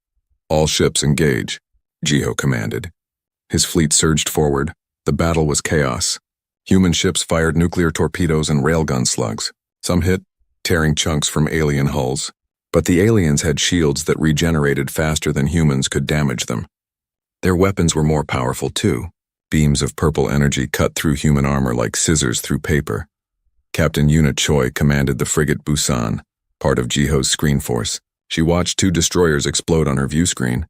"All ships engage," Jiho commanded. His fleet surged forward. The battle was chaos. Human ships fired nuclear torpedoes and railgun slugs. Some hit, tearing chunks from alien hulls. But the aliens had shields that regenerated faster than humans could damage them. Their weapons were more powerful too. Beams of purple energy cut through human armor like scissors through paper. Captain Yuna Choi commanded the frigate Busan, part of Jiho's screen force. She watched 2 destroyers explode on her view screen,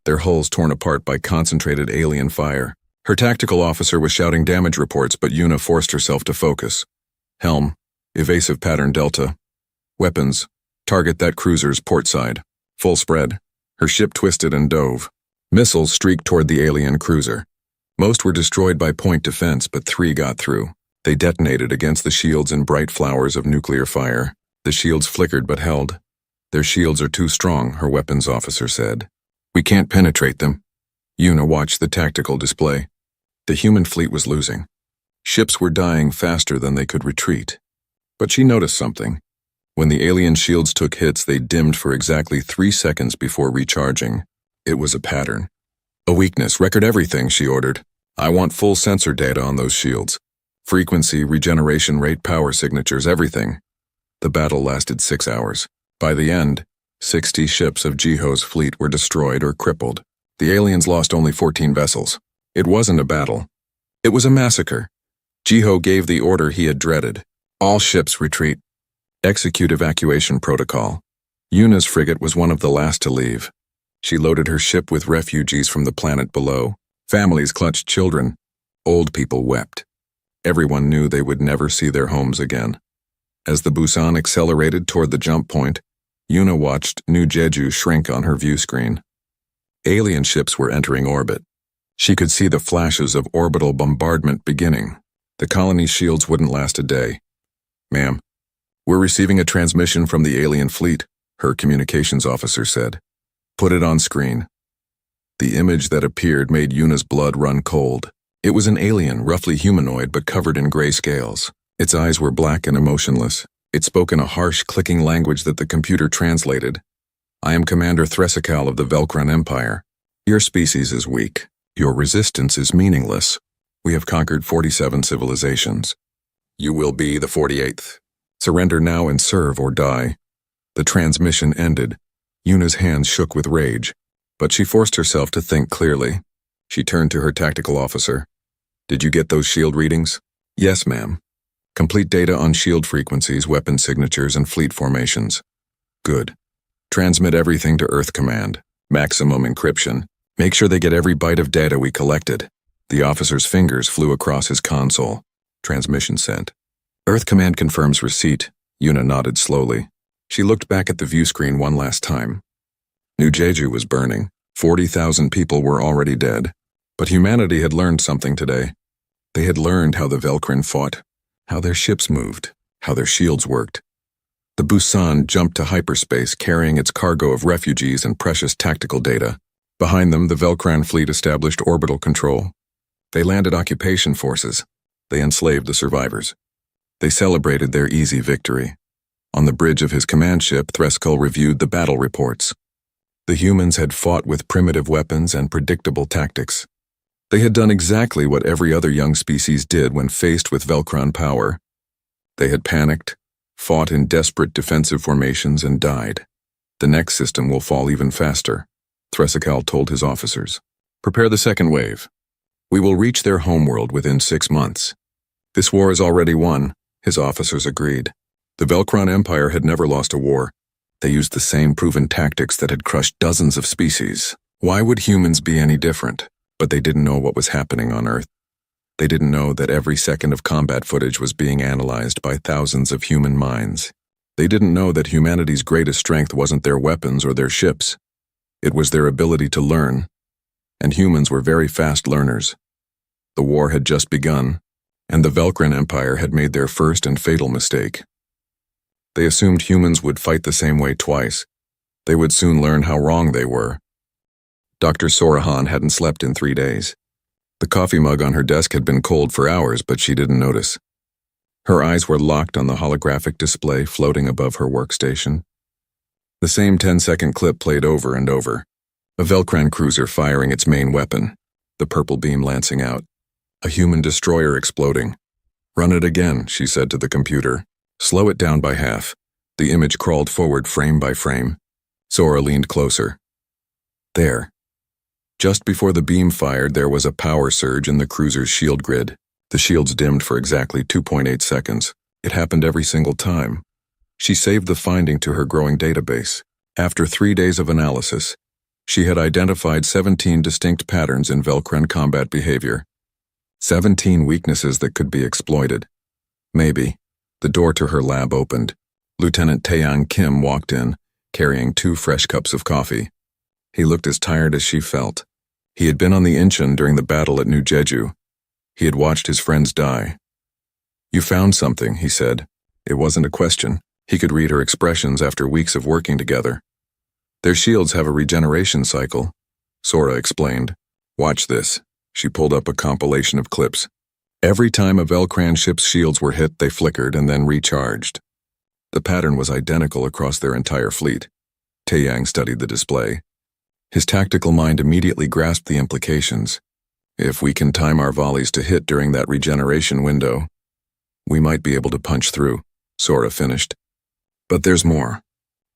their hulls torn apart by concentrated alien fire. Her tactical officer was shouting damage reports, but Yuna forced herself to focus. "Helm, Evasive pattern Delta. Weapons. Target that cruiser's port side. Full spread. Her ship twisted and dove. Missiles streaked toward the alien cruiser. Most were destroyed by point defense, but 3 got through. They detonated against the shields in bright flowers of nuclear fire. The shields flickered but held. Their shields are too strong, her weapons officer said. We can't penetrate them. Una watched the tactical display. The human fleet was losing. Ships were dying faster than they could retreat. But she noticed something. When the alien shields took hits, they dimmed for exactly 3 seconds before recharging. It was a pattern. A weakness. Record everything, she ordered. I want full sensor data on those shields. Frequency, regeneration rate, power signatures, everything. The battle lasted 6 hours. By the end, 60 ships of Jiho's fleet were destroyed or crippled. The aliens lost only 14 vessels. It wasn't a battle. It was a massacre. Jiho gave the order he had dreaded. All ships retreat. Execute evacuation protocol. Una's frigate was one of the last to leave. She loaded her ship with refugees from the planet below. Families clutched children. Old people wept. Everyone knew they would never see their homes again. As the Busan accelerated toward the jump point, Una watched New Jeju shrink on her view screen. Alien ships were entering orbit. She could see the flashes of orbital bombardment beginning. The colony's shields wouldn't last a day. Ma'am, we're receiving a transmission from the alien fleet, her communications officer said. Put it on screen. The image that appeared made Una's blood run cold. It was an alien, roughly humanoid but covered in gray scales. Its eyes were black and emotionless. It spoke in a harsh, clicking language that the computer translated. I am Commander Thresikal of the Velcron Empire. Your species is weak. Your resistance is meaningless. We have conquered 47 civilizations. You will be the 48th. Surrender now and serve or die. The transmission ended. Una's hands shook with rage, but she forced herself to think clearly. She turned to her tactical officer. Did you get those shield readings? Yes, ma'am. Complete data on shield frequencies, weapon signatures, and fleet formations. Good. Transmit everything to Earth Command. Maximum encryption. Make sure they get every byte of data we collected. The officer's fingers flew across his console. Transmission sent. Earth Command confirms receipt. Una nodded slowly. She looked back at the view screen one last time. New Jeju was burning. 40,000 people were already dead. But humanity had learned something today. They had learned how the Velcrin fought, how their ships moved, how their shields worked. The Busan jumped to hyperspace carrying its cargo of refugees and precious tactical data. Behind them, the Velcran fleet established orbital control. They landed occupation forces. They enslaved the survivors. They celebrated their easy victory. On the bridge of his command ship, Thresikal reviewed the battle reports. The humans had fought with primitive weapons and predictable tactics. They had done exactly what every other young species did when faced with Velcron power. They had panicked, fought in desperate defensive formations, and died. The next system will fall even faster, Thresikal told his officers. Prepare the second wave. We will reach their homeworld within 6 months. This war is already won, his officers agreed. The Velcron Empire had never lost a war. They used the same proven tactics that had crushed dozens of species. Why would humans be any different? But they didn't know what was happening on Earth. They didn't know that every second of combat footage was being analyzed by thousands of human minds. They didn't know that humanity's greatest strength wasn't their weapons or their ships. It was their ability to learn. And humans were very fast learners. The war had just begun, and the Velcrin Empire had made their first and fatal mistake. They assumed humans would fight the same way twice. They would soon learn how wrong they were. Dr. Sorahan hadn't slept in 3 days. The coffee mug on her desk had been cold for hours, but she didn't notice. Her eyes were locked on the holographic display floating above her workstation. The same 10-second clip played over and over. A Velcran cruiser firing its main weapon, the purple beam lancing out. A human destroyer exploding. Run it again, she said to the computer. Slow it down by half. The image crawled forward frame by frame. Sora leaned closer. There. Just before the beam fired, there was a power surge in the cruiser's shield grid. The shields dimmed for exactly 2.8 seconds. It happened every single time. She saved the finding to her growing database. After 3 days of analysis, she had identified 17 distinct patterns in Velcran combat behavior. 17 weaknesses that could be exploited. Maybe, The door to her lab opened. Lieutenant Taeyang Kim walked in, carrying 2 fresh cups of coffee. He looked as tired as she felt. He had been on the Incheon during the battle at New Jeju. He had watched his friends die. "You found something," he said. It wasn't a question. He could read her expressions after weeks of working together. "Their shields have a regeneration cycle," Sora explained. "Watch this." She pulled up a compilation of clips. Every time a Velcran ship's shields were hit, they flickered and then recharged. The pattern was identical across their entire fleet. Taeyang studied the display. His tactical mind immediately grasped the implications. If we can time our volleys to hit during that regeneration window, we might be able to punch through, Sora finished. But there's more.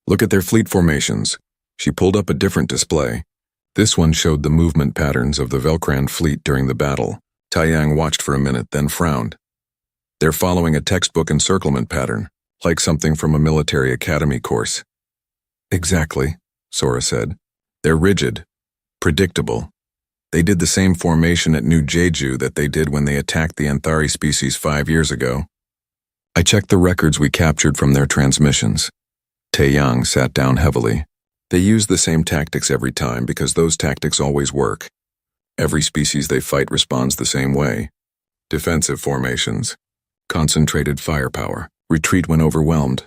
Look at their fleet formations. She pulled up a different display. This one showed the movement patterns of the Velcran fleet during the battle. Taeyang watched for a minute, then frowned. They're following a textbook encirclement pattern, like something from a military academy course. Exactly, Sora said. They're rigid, predictable. They did the same formation at New Jeju that they did when they attacked the Anthari species 5 years ago. I checked the records we captured from their transmissions. Taeyang sat down heavily. They use the same tactics every time because those tactics always work. Every species they fight responds the same way. Defensive formations, concentrated firepower, retreat when overwhelmed.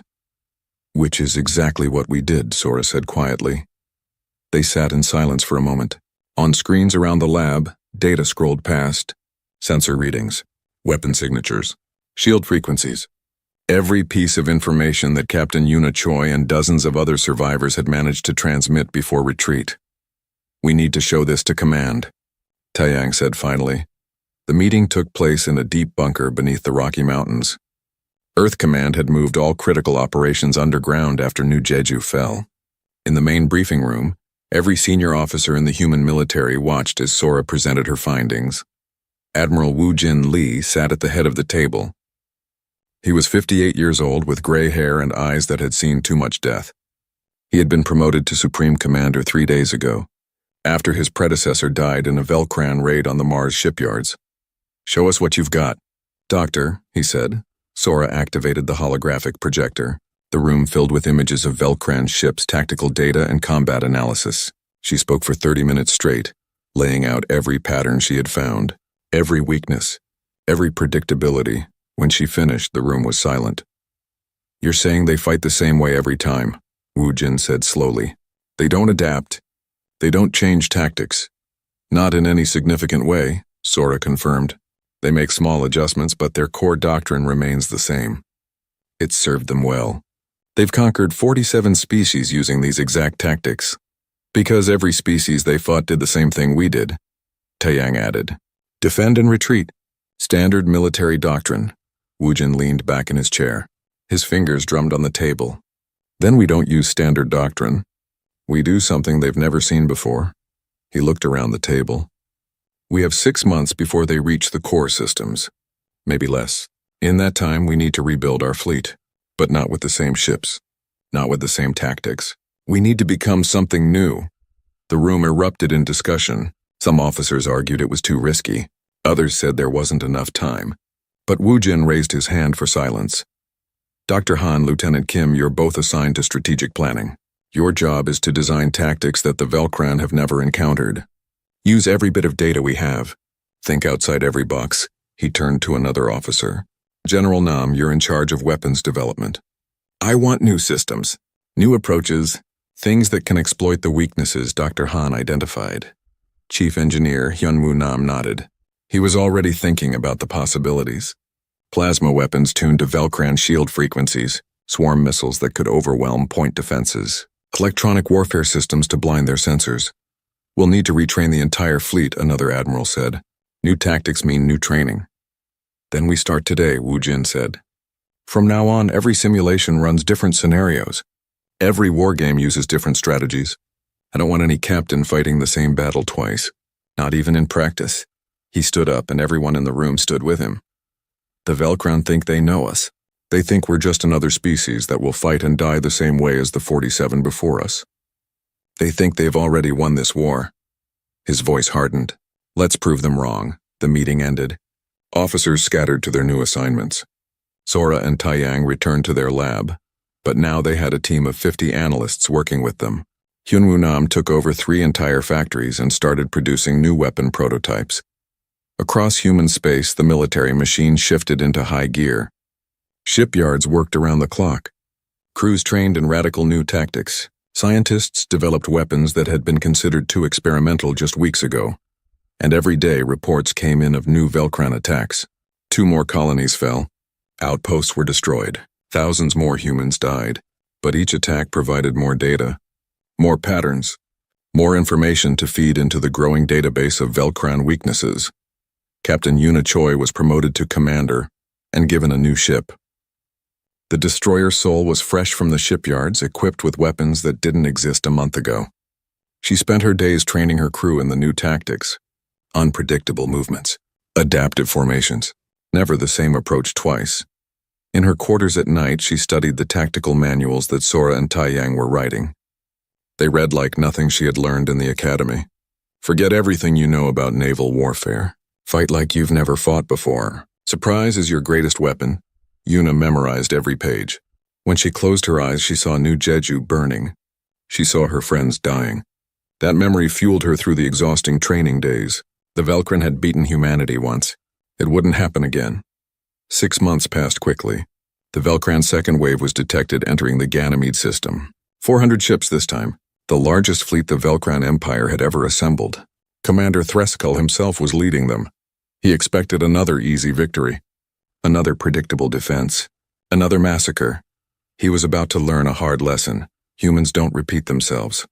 Which is exactly what we did, Sora said quietly. They sat in silence for a moment. On screens around the lab, data scrolled past. Sensor readings, weapon signatures, shield frequencies. Every piece of information that Captain Yuna Choi and dozens of other survivors had managed to transmit before retreat. We need to show this to command, Taeyang said finally. The meeting took place in a deep bunker beneath the Rocky Mountains. Earth Command had moved all critical operations underground after New Jeju fell. In the main briefing room, every senior officer in the human military watched as Sora presented her findings. Admiral Wu Jin Lee sat at the head of the table. He was 58 years old with gray hair and eyes that had seen too much death. He had been promoted to Supreme Commander 3 days ago, after his predecessor died in a Velcran raid on the Mars shipyards. Show us what you've got. Doctor, he said. Sora activated the holographic projector. The room filled with images of Velcran ships' tactical data and combat analysis. She spoke for 30 minutes straight, laying out every pattern she had found, every weakness, every predictability. When she finished, the room was silent. You're saying they fight the same way every time, Wu Jin said slowly. They don't adapt. They don't change tactics. Not in any significant way, Sora confirmed. They make small adjustments, but their core doctrine remains the same. It's served them well. They've conquered 47 species using these exact tactics. Because every species they fought did the same thing we did, Taeyang added. Defend and retreat. Standard military doctrine. Wu Jin leaned back in his chair. His fingers drummed on the table. Then we don't use standard doctrine. We do something they've never seen before. He looked around the table. We have 6 months before they reach the core systems. Maybe less. In that time, we need to rebuild our fleet. But not with the same ships. Not with the same tactics. We need to become something new. The room erupted in discussion. Some officers argued it was too risky. Others said there wasn't enough time. But Wu Jin raised his hand for silence. Dr. Han, Lieutenant Kim, you're both assigned to strategic planning. Your job is to design tactics that the Velcran have never encountered. Use every bit of data we have. Think outside every box. He turned to another officer. General Nam, you're in charge of weapons development. I want new systems, new approaches, things that can exploit the weaknesses Dr. Han identified. Chief Engineer Hyunwoo Nam nodded. He was already thinking about the possibilities. Plasma weapons tuned to Velcran shield frequencies, swarm missiles that could overwhelm point defenses, electronic warfare systems to blind their sensors. We'll need to retrain the entire fleet, another admiral said. New tactics mean new training. Then we start today, Wu Jin said. From now on, every simulation runs different scenarios. Every wargame uses different strategies. I don't want any captain fighting the same battle twice, not even in practice. He stood up and everyone in the room stood with him. The Velcran think they know us. They think we're just another species that will fight and die the same way as the 47 before us. They think they've already won this war. His voice hardened. Let's prove them wrong. The meeting ended. Officers scattered to their new assignments. Sora and Taiyang returned to their lab, but now they had a team of 50 analysts working with them. Hyunwoo Nam took over 3 entire factories and started producing new weapon prototypes. Across human space, the military machine shifted into high gear. Shipyards worked around the clock. Crews trained in radical new tactics. Scientists developed weapons that had been considered too experimental just weeks ago. And every day reports came in of new Velcran attacks. 2 more colonies fell. Outposts were destroyed. Thousands more humans died. But each attack provided more data, more patterns, more information to feed into the growing database of Velcran weaknesses. Captain Yuna Choi was promoted to commander and given a new ship. The destroyer Soul was fresh from the shipyards, equipped with weapons that didn't exist a month ago. She spent her days training her crew in the new tactics. Unpredictable movements, adaptive formations, never the same approach twice. In her quarters at night, she studied the tactical manuals that Sora and Taiyang were writing. They read like nothing she had learned in the academy. Forget everything you know about naval warfare. Fight like you've never fought before. Surprise is your greatest weapon. Yuna memorized every page. When she closed her eyes, she saw New Jeju burning. She saw her friends dying. That memory fueled her through the exhausting training days. The Velcran had beaten humanity once. It wouldn't happen again. 6 months passed quickly. The Velcran's second wave was detected entering the Ganymede system. 400 ships this time, the largest fleet the Velcran Empire had ever assembled. Commander Threskull himself was leading them. He expected another easy victory. Another predictable defense. Another massacre. He was about to learn a hard lesson. Humans don't repeat themselves.